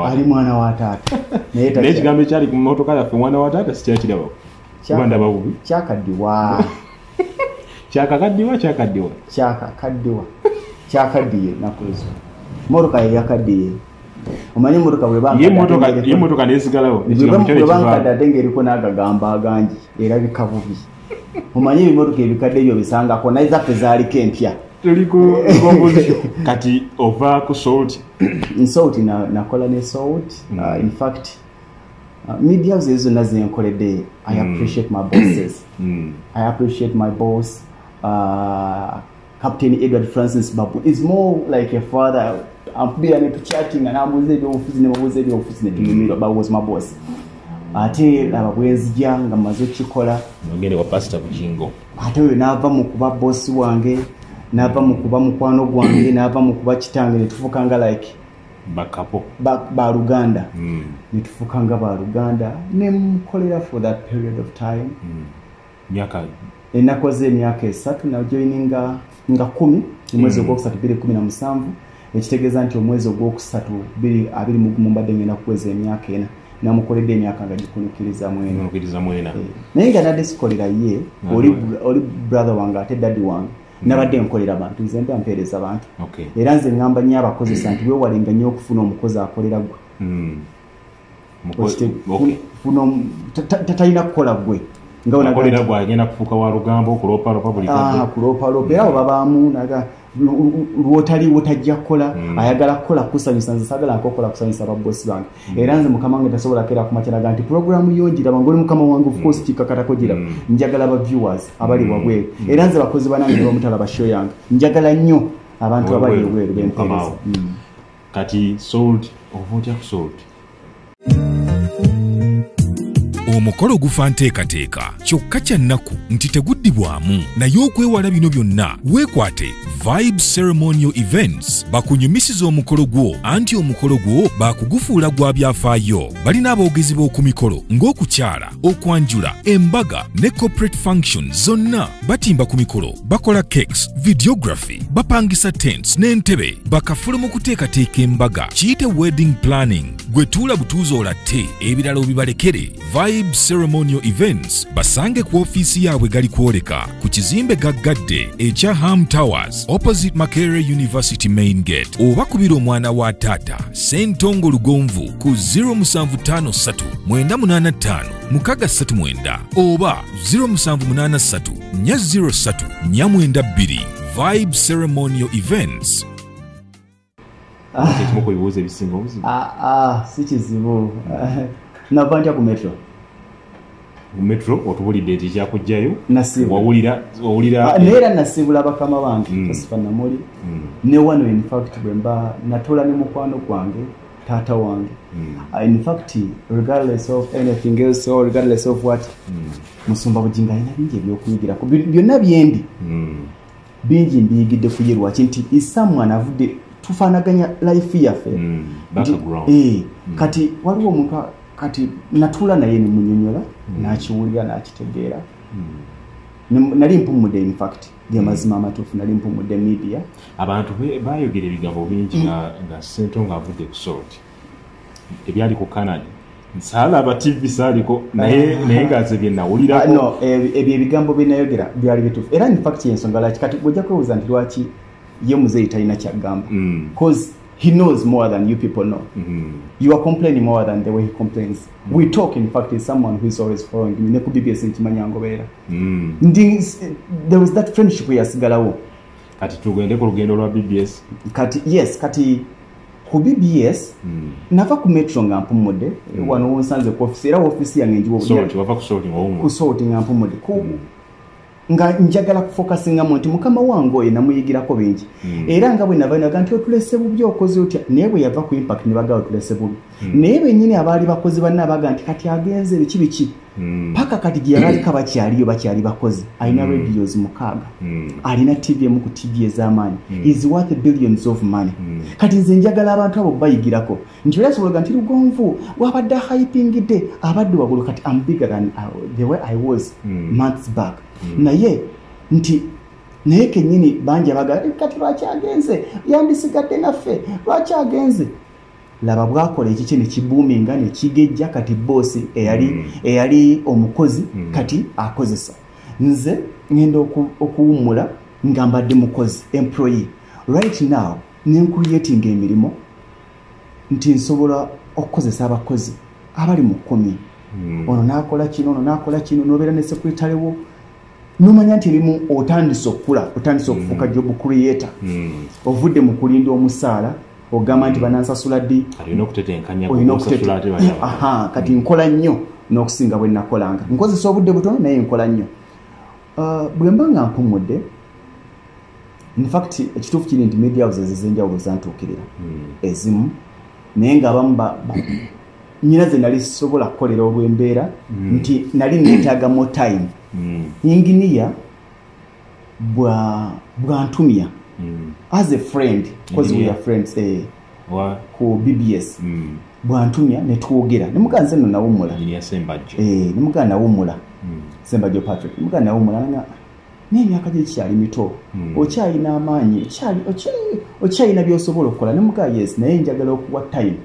ali mwana wa taata naye ekigambo ekyali ku mmotoka yaffe mwana wa taata sikyakirabako kubandaba bubi kyakaddiwa kyakaddiye nakuzo mmotoka yali yakaddiye omanyi mmotoka ye mmotoka nesigalawo bwebankadde ate ng'eriko n'agagamba agangi erabika bubi omanyi ebimotoka ebikadde ebyo bisangako naye zaffe zaaliko empya kati ova ku salt nsalt nakola ne salt in fact media ezo zonna zenkoledde I appreciate my bosses I appreciate my boss Captain Edward Francis Babu is more like a father. Ampira ne chatting and amuze office ne mubuze office ne tunyumira Babu was my boss ate ababwenzija nga maze kikola ngene wa Pastor Bugingo ate we nava mu kuba boss wange nava mu kuba mukwano gwange nava mu kuba kitange ne tufukanga like bakapo ba Luganda ne tufukanga ba Luganda ne mukolera for that period of time myaka enakoze emyaka 3 na joininga nga 10 mwezi ogwokusatu 2017 ekitegeeza nti omwezi ogwokusatu 20 mbadde ngenda kuweza emyaka 4 namukoledde emyaka nga gikunikiriza mwena naye nga nadde sikolera ye oli brother wange ate daddy wange nabadde nkolera bantu nze mba mpeereza bantu era nze ngamba nnyo abakozesa nti weewalenga nnyo okufuna omukozi akolera gwe talina kukola gwe ngaonakolera gwe agenda kufuuka wa lugambo okulopalopa buli kulopalopa era obabaamu naga lwotali wotajja kukola ayagala kukola kusanyusa nze sagala akokola kusanyusa ababbosi bange era nze mukama wange tasobola kera kumakyalaga nti programu yonjiraba ngoli mukama wange of course kikakatako gira njagala aba viewers abali wabweru era nze bakozi banange ne bamutalaba show yange njagala nnyo abantu abali wabweru bempereza kati sold ovotya ku sold omukolo gufa nteekateeka kyokka kya nnaku nti teguddibwamu naye okwewala bino byonna weekwate Vibe Ceremonial Events bakunyumisiza omukolo gwo anti omukolo gwo bakugufuula gwa byafaayo balina aboogezi b'oku mikolo ng'okukyala okwanjula embaga ne corporate functions zonna batimba ku mikolo bakola cakes videography bapangisa tents n'entebe bakafula mu kuteekateeka embaga kiyite wedding planning gwe tuula butuuzi olatte ebirala obibalekere Vibe Ceremonial Events basange ku ofiisi yaabwe gali kwoleka ku kizimbe gaggadde ekya Ham Towers opposite Makerere University main gate oba kubira omwana wa taata Sentongo Lugonvu ku 0753 985 639 oba 0783 403 492 Vibe Ceremonial Events. Ekimo kubibuuza ebisinga obuzibu si kizibu nava ntya ku metro otubulidde nti kyakujjayo wawulira neera nasibula bakama bange Joseph Namuli ne wano in fact bwemba natola ne mukwano gwange tata wange. In fact, regardless of anything else or regardless of what, Musumba Bujinga alina bingi ebyokuyigirako byonna byendi bingi mbiyigidde kuyirwa nti isamwana avudde tufaanaganya life yaffe kati waliwo omuntu kati natula naye nemunyonyola nakiwulira nakitegeera nali mpumudde in fact byamazima amatuufu nali mpumudde media abantu bayogera ebigambo bingi nga Ssentongo avudde ku Salt ebyali ku Canada nsalaba TV saliko naye ngaze bye nawulirako no ebyo ebigambo binayogera byali bituufu era in fact yensonga laki kati bwojja kwebuuza nti lwaki ye muzeeyi talina kyagamba because he knows more than you people know. You are complaining more than the way he complains. We talk, in fact, is someone who is always following me. There was that friendship we asigalawo. Kati tugende ku lugendo lwa BBS. Kati ku BBS nava ku metro nga mpumudde wano wonsanze ku office era office yange njiwo ku sorting nga mpumudde nga njagala kufocusinga mu nti mukama wange oyo namuyigirako bingi era nga bwe nava nti otulese bubi okoze otya naye bwe yava ku impact ne bagawo otulese bubi naye bennyini abaali bakozi banne abaga nti kati agenze biki paka kati gye yabaalika bakyali bakozi alina radios 6 alina TV emu ku TV ez'amaanyi is worth billions of money kati nze njagala abantu abo bayigirako nti era sobolaga nti Lugonvu wabadde hypingidde abadde wagulu kati I'm bigger than the way I was months back naye nti naye kennyini bangi abaga kati lwaki agenze yandisigadde naffe lwaki agenze laba bwakola ekiki ne kibuuminga ne kigejja kati boss eyali omukozi kati akozesa nze ngenda okuwummula nga mbadde mukozi employee right now creating emirimu nti nsobola okukozesa abakozi abali mu 10 ono nakola kino nobeera ne secretary wo nomanya nti erimu otandise okufuuka job creator ovudde mu kulinda omusaala ogamba nti banansasula ddi kati nkola nnyo n'okusinga bwe nakolanga nkozesa obudde butono naye nkola nnyo bwe mba nga mpumudde in fact ekituufu kiri nti media houses ez'enjawulo zantuukirira ezimu naye ng'abamu nyina ze nali sobola kukolera olw'embeera nti nali neetaaga more time inginiya bwantumya as a friend because we are friends ku BBS bwantumya ne twogera ne muganze nno nawumula ne mugana nawumula Sembajjo Patrick mugana nawumula nga n'emyaka gye kyali mito okyalina amaanyi okyalina by'osobola okukola ne muga yes naye njagala okuwa time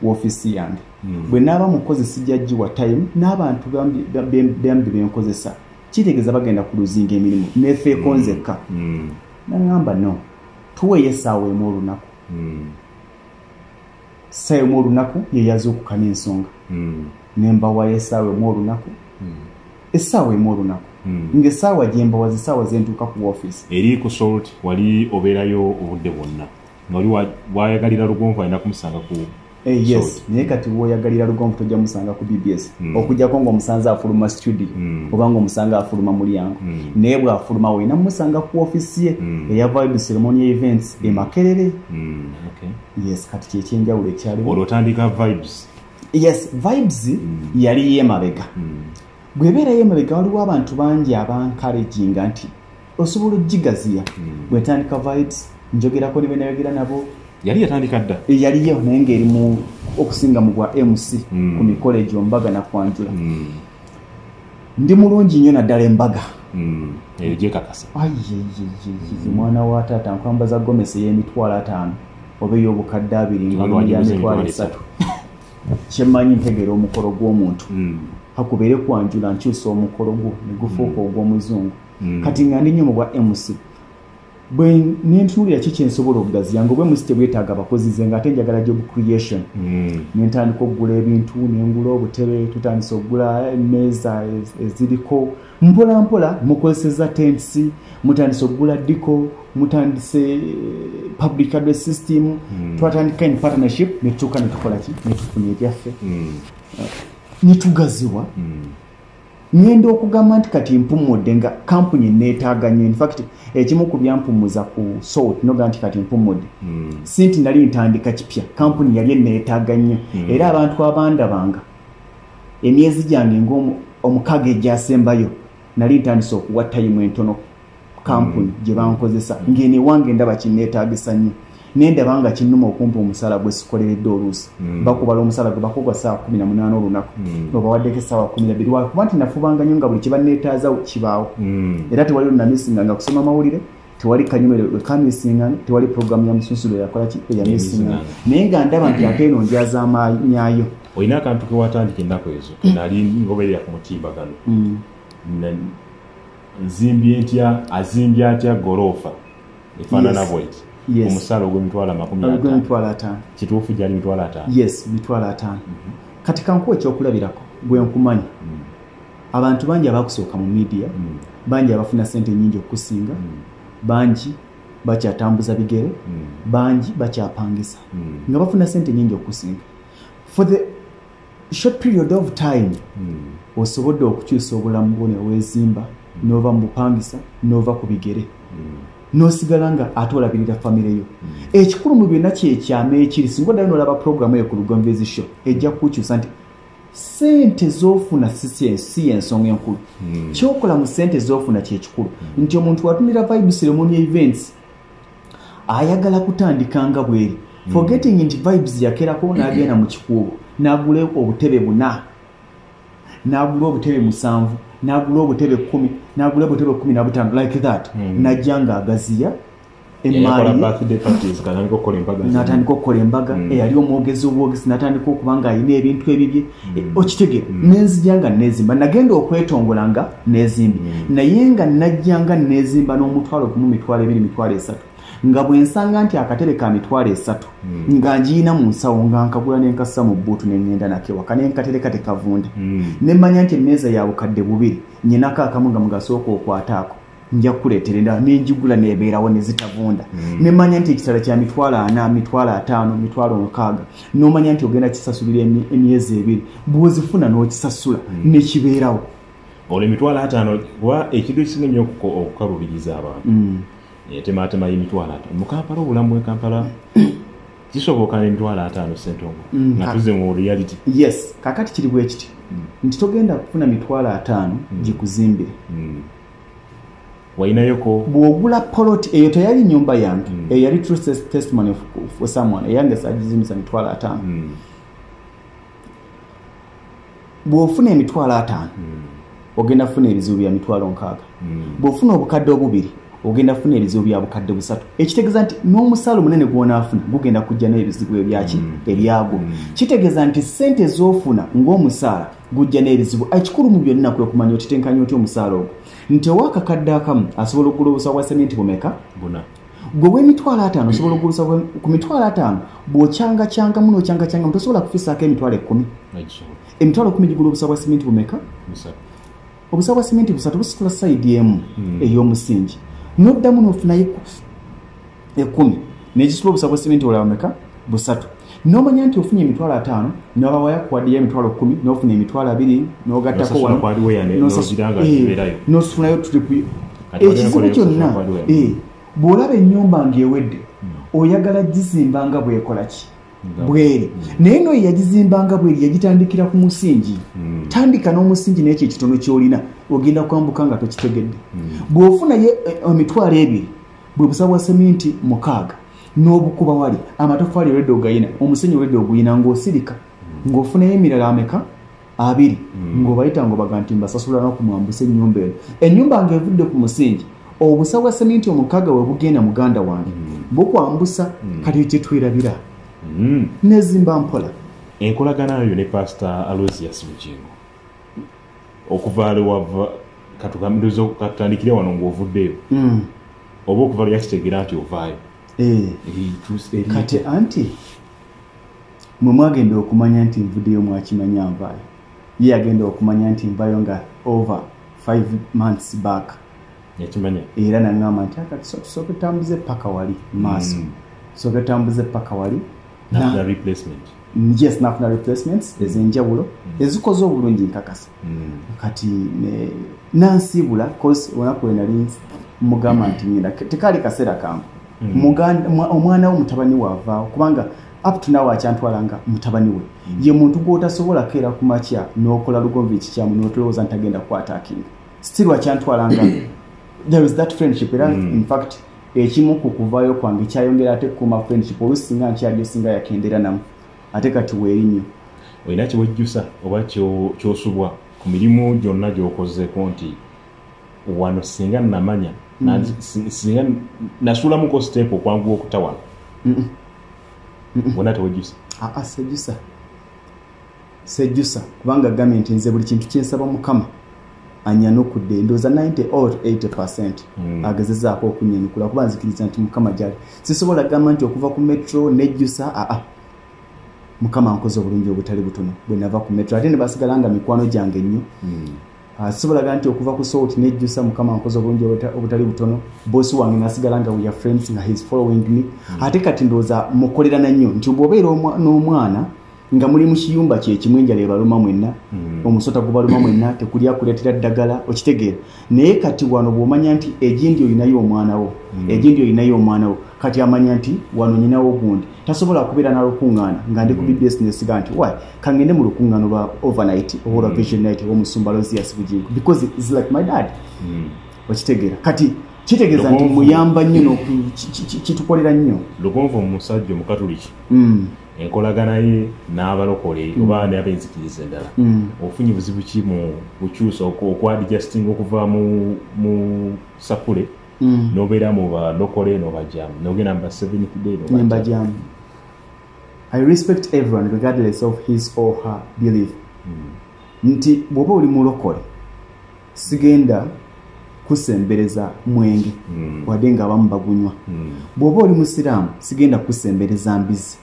office yange bwe naaba mukozi sijjajjiwa time n'abantu bambi benkozesa kitegeeza bagenda ku luzinga emirimu nefeeko nzekka nangamba no tuweeyo essaawa emu olunaku essaawa emu olunaku yeyazuukuka n'ensonga nembawayo essaawa emu olunaku essaawa emu olunaku ng'essaawa gye mbawaza essaawa zentuuka ku office eri ku Salt wali obeerayo obudde bwonna nga wayagalira Lugonvu alina kumusanga ku yes naye kati woyagalira Lugonvu tojja musanga ku BBS okujjako ng'omusanze afuluma studio oba ng'omusanga afuluma mulyango naye bw'afuluma weena musanga ku office ye eya Vibe Ceremony Events e Makerere yes kati kyekyenjawulo ekyaliwo olwotandika Vibes yes Vibes yali yemabega bwebeera yemabega waliwo abantu bangi abankaraginga nti osobola ogigaziya bwetandika Vibes njogerako ne benayogera nabo yali yatandika dda yaliyo naye ng'eri mu okusinga mu gwa MC ku mikolo egyo Mbaga na Kwanjula ndi mulungi nnyo naddala embaga eyo gyekakasa mwana wa taata nkwambaza gomesi y'emitwalo 5 oba ey'obukadde 2 nga y'emitwalo 3 kyemmanyi ntegeera omukolo gw'omuntu hakubeere Kwanjula nkyusa omukolo gwo ne gufuuka ogw'omuzungu kati nga ndi nnyo mu gwa MC bwe nentuulira ki kyensobola okugaziya nga obwe musi tebwetaaga abakozi ze nga ate njagala job creation nentandika okugula ebintu nengula obutebe tutandisa okugula emmeeza eziriko mpola mpola mukozeseza tents mutandisa okugula diko mutandise public address system twatandika in partnership netutuuka netukola ki netufuna ebyaffe netugaziwa ngenda okugamba nti kati mpumudde nga kampuni neetaaga nnyo. In fact ekimu ku byampumuza ku salt noga nti kati mpumudde sinti nali ntandika kipya kampuni yali neetaaga nnyo era abantu abandabanga emyezi gyange ng'omukaaga egyasembayo nali ntandise okuwa tayimu entono kampuni gye bankozesa ng'ene wange ndaba kinneetaagisa nnyo nendaba nga kinnuma okumpa omusala gwe sikoleredde oluusi bakubala omusala gwe bakuba saa 18 olunaku obawaddeko essaawa 12 lwakuba nti nafubanga nnyo nga buli kye banneetaaza kibaawo era tewali lunamisinganga kusoma mawulire tewali kanyume kamisingana tewali programu ya musunsulo yakola ki eyamisingana naye nga ndaba nti ate eno ndyaza amaanyaayo. Olina akantu ke watandika ennaku ezo kenali ngoberera ku mutimbagano nzimbye ntya azimbye atya gorofa efaanana bweti omusala ogw'emitwalo 50 kituufu gyali mitwalo 5 yes mitwalo 5 kati kankuwa ekyokulabirako gwe nkumanyi abantu bangi abakusooka mu media bangi abafuna sente nyingi okusinga bangi bakyatambuza bigere bangi bakyapangisa nga bafuna sente nyingi okusinga for the short period of time osobodde okukyusa obulamu bwo ne weezimba nova mu bupangisa nova ku bigere nosigala nga ate olabirira famire yo ekikulu mu byonna kyekyama ekiri singa oddayo n'olaba programu eyo ku Lugonvezi show ejja kukyusa nti sente z'ofuna si ensonga enkulu kyokola mu sente z'ofuna kyekikulu nti omuntu watumira Vibe Ceremony Events ayagala kutandika nga bweri forgetting nti Vibes yakerako n'agenda mu kikuubo n'agula obutebe 4 n'agula obutebe 7 n'agula obutebe 10 n'agula obutebe 15 like that najjanga agaziya emali natandika okukola embaga eyali omwogezi natandika okubanga alina ebintu ebibye okitegera nenzijanga nezimba nagenda okwetongola nga nezimbi naye nga najjanga nezimba n'omutwalo 10 2 3 nga bwensanga nti akatebe ka 3 nga njiina mu nsawo nga nkagula nenkassa mu bbuutu nengenda nakewaka nenkatebe kate kavunda nemmanya nti emmeeza ya bukadde 2 nyinako akamu nga mugasooka okwataako nja kuleetera endala nenjigula nebeerawo nezitavunda nemmanya nti ekitala kya 4 5 6 nomanya nti ogenda kisasulira emyezi 2 bwozifuna n'okisasula nekibeerawo olwo 5 wa ekintu ekisinga nnyo okukalubiriza abantu tematema y'emitwalo 5 mu Kampala obulamu bwe Kampala kisoboka n'emitwalo 5 sentongo nga tuze mu reality yes kakati kiri bwe kiti nti togenda kufuna mitwalo 5 gikuzimbire wainayoko bwogula poloti eyo teyali nyumba yange eyali true testimony for someone eyange sajizimisa mitwalo 5 bwofuna emitwalo 5 ogenda kufuna ebizibu bya mitwalo 6 bwofuna obukadde obubiri ogenda kufuna ebizibu bya bukadde 3 ekitegeeza nti n'omusalo munene gw'onaafuna gugenda kujja n'ebizibu ebyaki ebyagwo kitegeeza nti sente z'ofuna ng'omusaala gujja n'ebizibu ekikulu mu byonna kwe kumanya otitenkanya otya omusaala ogwo nti owakakadde akamu asobola okugula obusawo bwa sementi bumeka gwe bw'emitwalo 5 osobola okugula obusawo ku mitwalo 5 bw'okyanga muno okyanga tosobola kufisaako emitwalo 10 emitwalo 10 gigula obusawo bwa sementi bumeka obusawo bwa sementi 3 busitula sayidi emu ey'omusingi noddamu n'ofunayo 10 n'ekisula obusawo bwa sementi olaba meka 3 nomanya nti ofunye emitwalo 5 n'obawaya kuwaddiyo emitwalo 10 n'ofuna emitwalo 2 n'ogattako n'osufunayo tulipu ekizibu kyonna bw'olaba ennyumba ng'ewedde oyagala gizimbanga bwekola ki bweri naye no yagizimbanga bweri yagitandikira ku musingi tandika n'omusingi n'ekyo ekitono ky'olina ogenda kwambuka nga tokitegedde bw'ofunayo emitwalo 2 bwe busawo bwa sementi 6 n'obukuba wali amatofaali olwedde ogayina omusenyi olwedde oguyina ng'osirika ng'ofunayo emirala ameka 2 ng'obayita ng'obaga nti mbasasula n'okumwambusa ennyumba eno ennyumba ng'evudde ku musingi obusawo bwa sementi 6 we bugenda muganda wange bukwambusa kati kyetwerabira nezimba mpola enkolagana yo ne Pastor Aloysius Mukingo okuva wava katukamirizo katandikire wano ng'ovuddeyo oba okuva yakitegeera nti ovaayo kati anti mwe mwagenda okumanya nti nvuddeyo mwakimanya nvaayo ye agenda okumanya nti nvaayo nga over 5 months back yakimanya era nangamba nti akatusooke tambuze paka wali maaso sooke tambuze paka wali na replacement yes nafuna replacements ezenjawulo ezikoze obulungi nkakasa kati nansibula cause wanakuwe nali mugamba nti nyina tekali kaseera kangu omwana wo mutabani wavaawo kubanga up to now akyantwalanga mutabani we ye muntu gwotasobola keera ku makya n'okola lugonvu ekikyamu n'otolowooza ntagenda kukwataakinga still akyantwalanga there is that friendship era in fact ekimu ku kuvaayo kwange kyayongera ate kuuma friendship olusinga nkyaliyo singa yakendera namu ate kati weerinyo olina kiwejjusa oba kyosubwa ku mirimu gyonna gy'okozeeko nti wano singa namanya singa nasuulamuko step okwanguwa okutawana wona tewejjusa sejjusa kubanga gavumenti nze buli kintu kyensaba mukama anyanukudde ndooza 90 or 80% agezezaako okunyanukula kuba nzikiriza nti mukama gyali sisobola gamba nti okuva ku metro nejjusa mukama nkoze obulungi obutali butono bwe nava ku metro ate ne basigalanga mikwano gyange nnyo sisobola gamba nti okuva ku salt nejjusa mukama nkoze obulungi obutali butono bosi wange nasigalanga we are friends nga he's following me ate kati ndooza mukolerana nnyo nti bw'obeera n'omwana nga muli mu kiyumba kye kimu enjala ebaluma mwenna omusota gubaluma mwenna tekuli akuleetera ddagala okitegeera naye kati wano bw'omanya nti egindi olinayo omwana wo kati amanya nti wano nyinawo gundi tasobola kubeera na lukuŋŋaana nga ndi ku BBS nesiga nti kangende mu lukuŋŋaano lwa overnight oba olwa vision night omusumba Lozias Bugingo because it's like my dad okitegeera kati kitegeeza nti muyamba nnyo kitukolera nnyo lugonvu omusajja omukatuliki enkolagana ye n'abalokole oba n'abenzikiriza endala ofunye buzibu ki mu bukyusa okwadijusting okuva mu sapule n'obeera mu balokole n'obajamu n'ogenda mu Seventh Day n'obajamu. I respect everyone regardless of his or her belief. Nti bw'oba oli mulokole sigenda kusembereza mwenge wadde nga abamu bagunywa bw'oba oli musiraamu sigenda kusembereza mbizi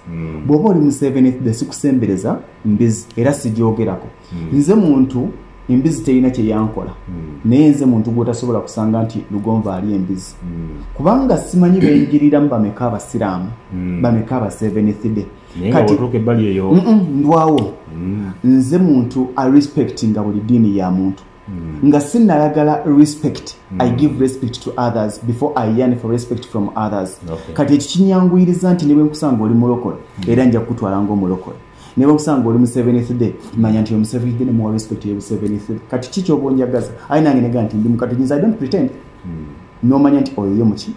bw'oba oli mu Seventh Day sikusembereza mbizi era sijoogerako nze muntu embizi terina kye yankola naye nze muntu gwotasobola kusanga nti lugonvu ali embizi kubanga simanyi benjirira mu bameka abasiraamu bameka aba Seventh Day kati ndwawo nze muntu a respectinga buli ddiini ya muntu nga sinayagala respect I give respect to others before I yearn for respect from others kati ekyo kinyanguyiriza nti ne bwe nkusanga oli mulokole era nja kutwala ng'omulokole ne bwe nkusanga oli mu Seventh Day manya nti mu Seventh Day ne muwa respect ye mu Seventh Day kati kikyo obonjagaza ayi nange nega nti ndi mukatujinza I don't pretend nomanya nti oyo ye muki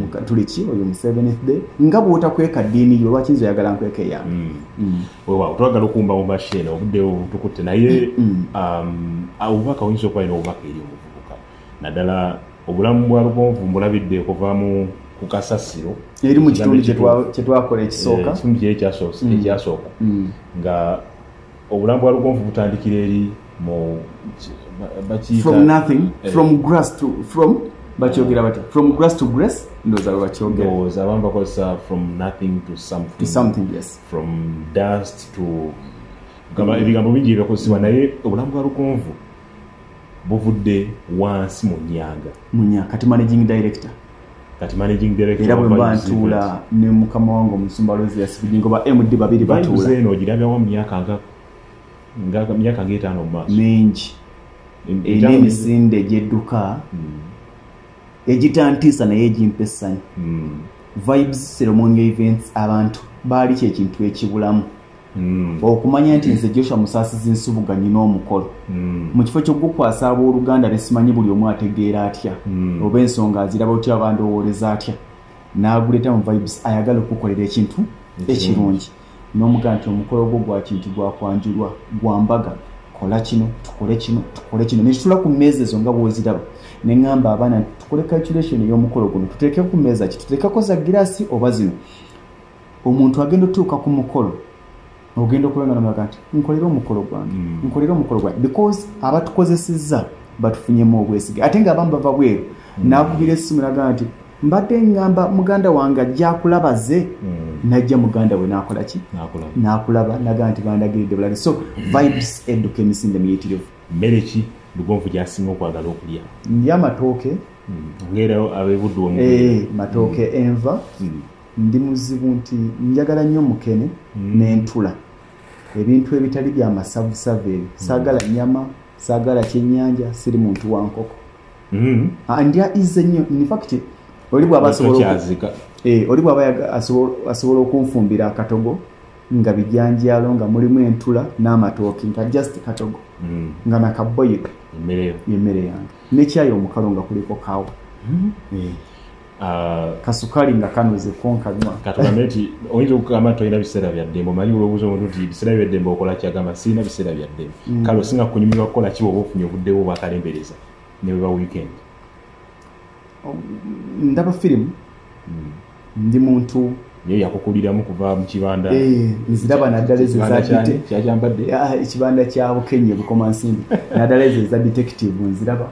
mukatuliki oyo mu Seventh Day nga bw'otakweka ddiini yo lwaki nze oyagala nkweke yange weewaawo twagala okumba mu mashene obudde tukutte naye obubaka oyinza okuba alina obubaka eri omuvubuka naddala obulamu bwa lugonvu mbulabidde okuva ku kasasiro eri mu kitundu kyetwakola ekisooka ekitundu kye ekyasooka nga obulamu bwa lugonvu butandikira eri mu from nothing from grass to from bakyogera bati from grass to grace ndoza bakyogera ndoza bamba kosa from nothing to something yes from dust to gama ebigambo bingi byakozesebwa naye obulamu bwa lugonvu buvudde wansi mu nyanga kati managing director era bwe mbantuula ne mukama wange omusumba Lozias Bugingo ba MD babiri batuula eno ogirabyawo mu myaka nga 5 mu maaso mingi eri emisinde gyedduka egitantiisa naye egimpa essanyu vibes ceremonial events abantu baali kyekintu ekibulamu okumanya nti nze Joshua Musaasizi Nsubuganye n'omukolo mu kifo ky'okukwasa abooluganda ne simanyi buli omu ategeera atya oba ensonga aziraba otya abandowooleza atya n'aguleeta mu vibes ayagala okukolera ekintu ekirungi n'omugamba nti omukolo gwo gwa kintu gwakwanjulwa gwa mbaga kola kino tukole kino ne tutula ku mmeeza ezo nga bw'oziraba ne ngamba abaana tukole calculation ey'omukolo guno tuteeke ku mmeeza ki tuteekeko za giraasi oba zino omuntu agenda otuuka ku mukolo ogenda okubenga n'amaga nti nkolera omukolo gwange because abatukozesezza batufunyemu obwesige ate nga abamu bava bweru n'akubira essimu naga nti mbadde ngamba muganda wange ajja akulabaze najja muganda we n'akola ki n'akulaba naga nti bandagiridde bulagi so vibes edduka emisinde miyitirivu mmere ki lugonvu gy'asinga okwagala okulya ndya amatooke ngera abebuddu matooke enva ndi muzibu nti njagala nnyo mukene n'entula ebintu ebitali bya masavusavu saagala nyama saagala kyennyanja siri muntu wa nkoko ndya ize nnyo in fact oli bw'aba asobola okunfumbira akatogo nga bijanjalo nga mulimu entula n'amatooke nga just katogo nga nakaboyiro emmere yange nekyayi omukalo nga kuliko kawa kasukali nga kanoze konkanywa katugambye nti oyinza okugamba nti olina biseera bya ddembe omanyi olwobuuza omuntu nti biseera bya ddembe okola kyagamba sirina biseera bya ddembe kale osinga kunyumirwa kukola ki bwoba ofunye obudde bwo bwakalembereza ne bweba weekend ndaba firimu ndi muntu ye yakukuliramu kuva mu kibanda nziraba naddala ezo ezadite kyajambadde ekibanda kya bukenye bukomansimbi naddala ezo eza detective nziraba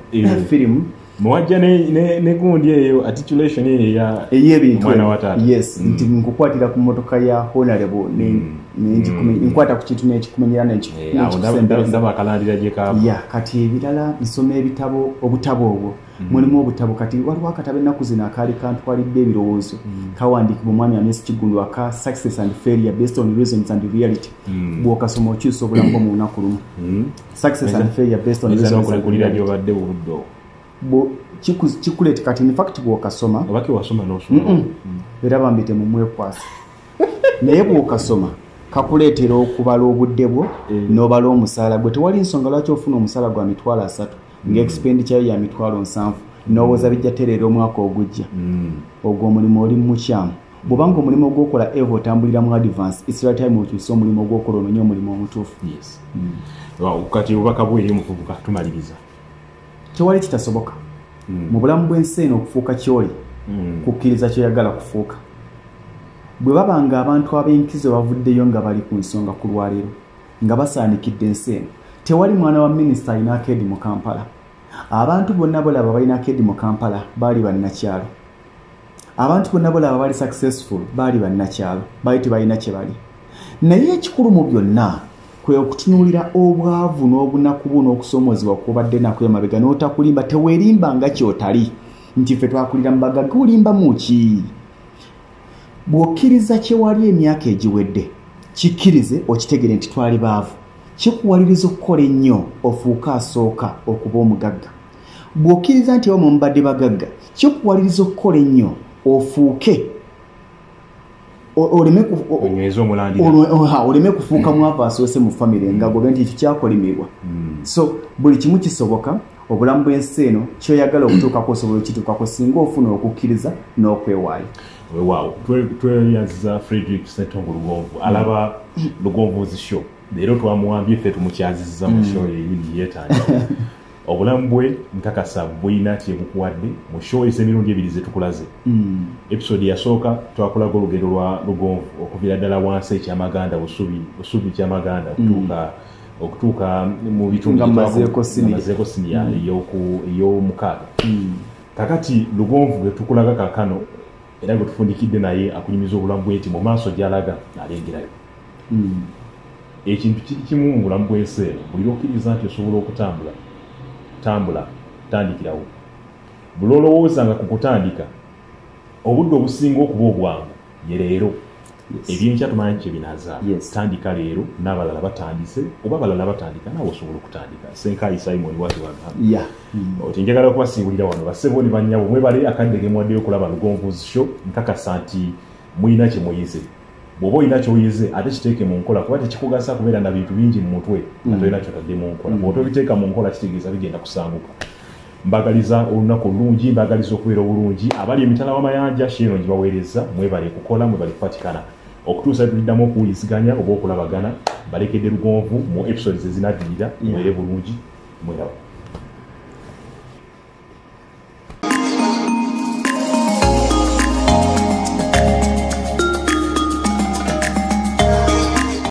firimu mwajja ne gundi eyo articulation eyo ey'ebintu mwana wa taata yes nti nkukwatira ku motoka ya honorable nkwata ku kintu n'ekikumenyera ndaba akalandira gye kaaba kati ebirala nsoma ebitabo obutabo obwo mulimu obutabo kati waliwo akatabo ennaku zino akaali kantwalidde ebirowoozo kawandiikibwa omwami Amesi Kigulu aka Success and Failure Based on Reasons and Reality bw'okasoma okyusa obulamu bwo mu lunaku lumu Success and Failure Based on Reasons and Reality kikuleeta kati in fact bw'okasoma obake wasoma n'osoma era bambite mu mwekwasa naye bw'okasoma kakuleetera okubala obudde bwo n'obala omusaala gwe tewali nsonga lwaki ofuna omusaala gwa $3 nga expenditure ya $7 n'owooza bijja tereera omwaka ogujja ogwo omulimu oli mukyamu bw'obanga omulimu ogw'okola eva otambulira mu advance it's right time okyusa omulimu ogw'okola ononye omulimu omutuufu kati obubaka bw'eri omuvubuka tumaliriza tewali kitasoboka mu bulamu bw'ensi eno okufuuka kyoli kukkiriza kyoyagala kufuuka bwe baba nga abantu ab'enkizo bavuddeyo nga bali ku nsonga ku lwaleero nga basaanikidde ensi eno tewali mwana wa minisita alina akeedi mu Kampala abantu bonna bolaba balina akeedi mu Kampala baali bannakyalo abantu bonna bolaba bali successful baali bannakyalo baali tebalina kye bali naye ekikulu mu byonna kwe okutunuulira obwavu n'obunaku bwo n'okusoomozebwa kubadde nako emabega n'otakulimba teweerimba nga kyotali nti ffe twakulira mu bagagga olimbamu ki bw'okkiriza kyewali emyaka egiwedde kikkirize okitegere nti twali baavu kikuwaliriza okukola ennyo ofuuke asooka okuba omugagga bw'okkiriza nti omu mubadde bagagga kikuwaliriza okukola ennyo ofuuke oleme kufuuka mwavu asoose mu famire nga gobe nti ekyo kyakolimirwa so buli kimu kisoboka obulamu bw'ensi eno kyoyagala okutuukako osobola okituukako singa ofuna okukkiriza n'okwewaayo wewaawo tweyaza Frederick Ssentongo Lugonvu alaba Lugonvu's show leero twamuwambye ffe tumukyazizza mu show eyindi yeetanja obulamu bwe nkakasa bwina kyebukuwadde mu show emirundi ebiri zetukulaze episode yasooka twakolaga olugendo lwa Lugonvu okuviira ddala wansi ekyamaganda busubi kyamaganda okutuuka mu bitundu mazeeko siniya ey'omukaaga kakati Lugonvu gwe tukulaga kakano era gwe tufundikidde naye akunyumiza obulamu bwe nti mu maaso gy'alaga alengerayo ekintu kiri kimu mu bulamu bw'ensi eno buli lwokkiriza nti osobola okutambula tandikirawo buli olowooza nga ku kutandika obudde obusinga okuba obwangu ye leero ebyenkya tumanyi kye binaazaala tandika leero n'abalala batandise oba abalala batandika naawe osobola okutandika Senkayi Simon wati wagamba oti njagala okubasiibulira wano bassebo ne bannyabo mwebale akadde ge mwaddeyo okulaba Lugonvu's show nkakasa nti muyina kye muyize bw'oba olina ky'oyize ate kiteeke mu nkola kuba tekikugasa kubeera na bintu bingi mu mutwe nga tolina kyotadde mu nkola bw'oba tobiteeka mu nkola kitegeeza bigenda kusanguka mbagaliza olunaku olulungi mbagaliza okubeera obulungi abali emitala w'amayanja sheeno gibaweereza mwebale kukola mwebale kufatikana okutuusa tuliddamu okuwuliziganya oba okulabagana balekedde Lugonvu mu episodes ezinaddirira mwere bulungi mweraba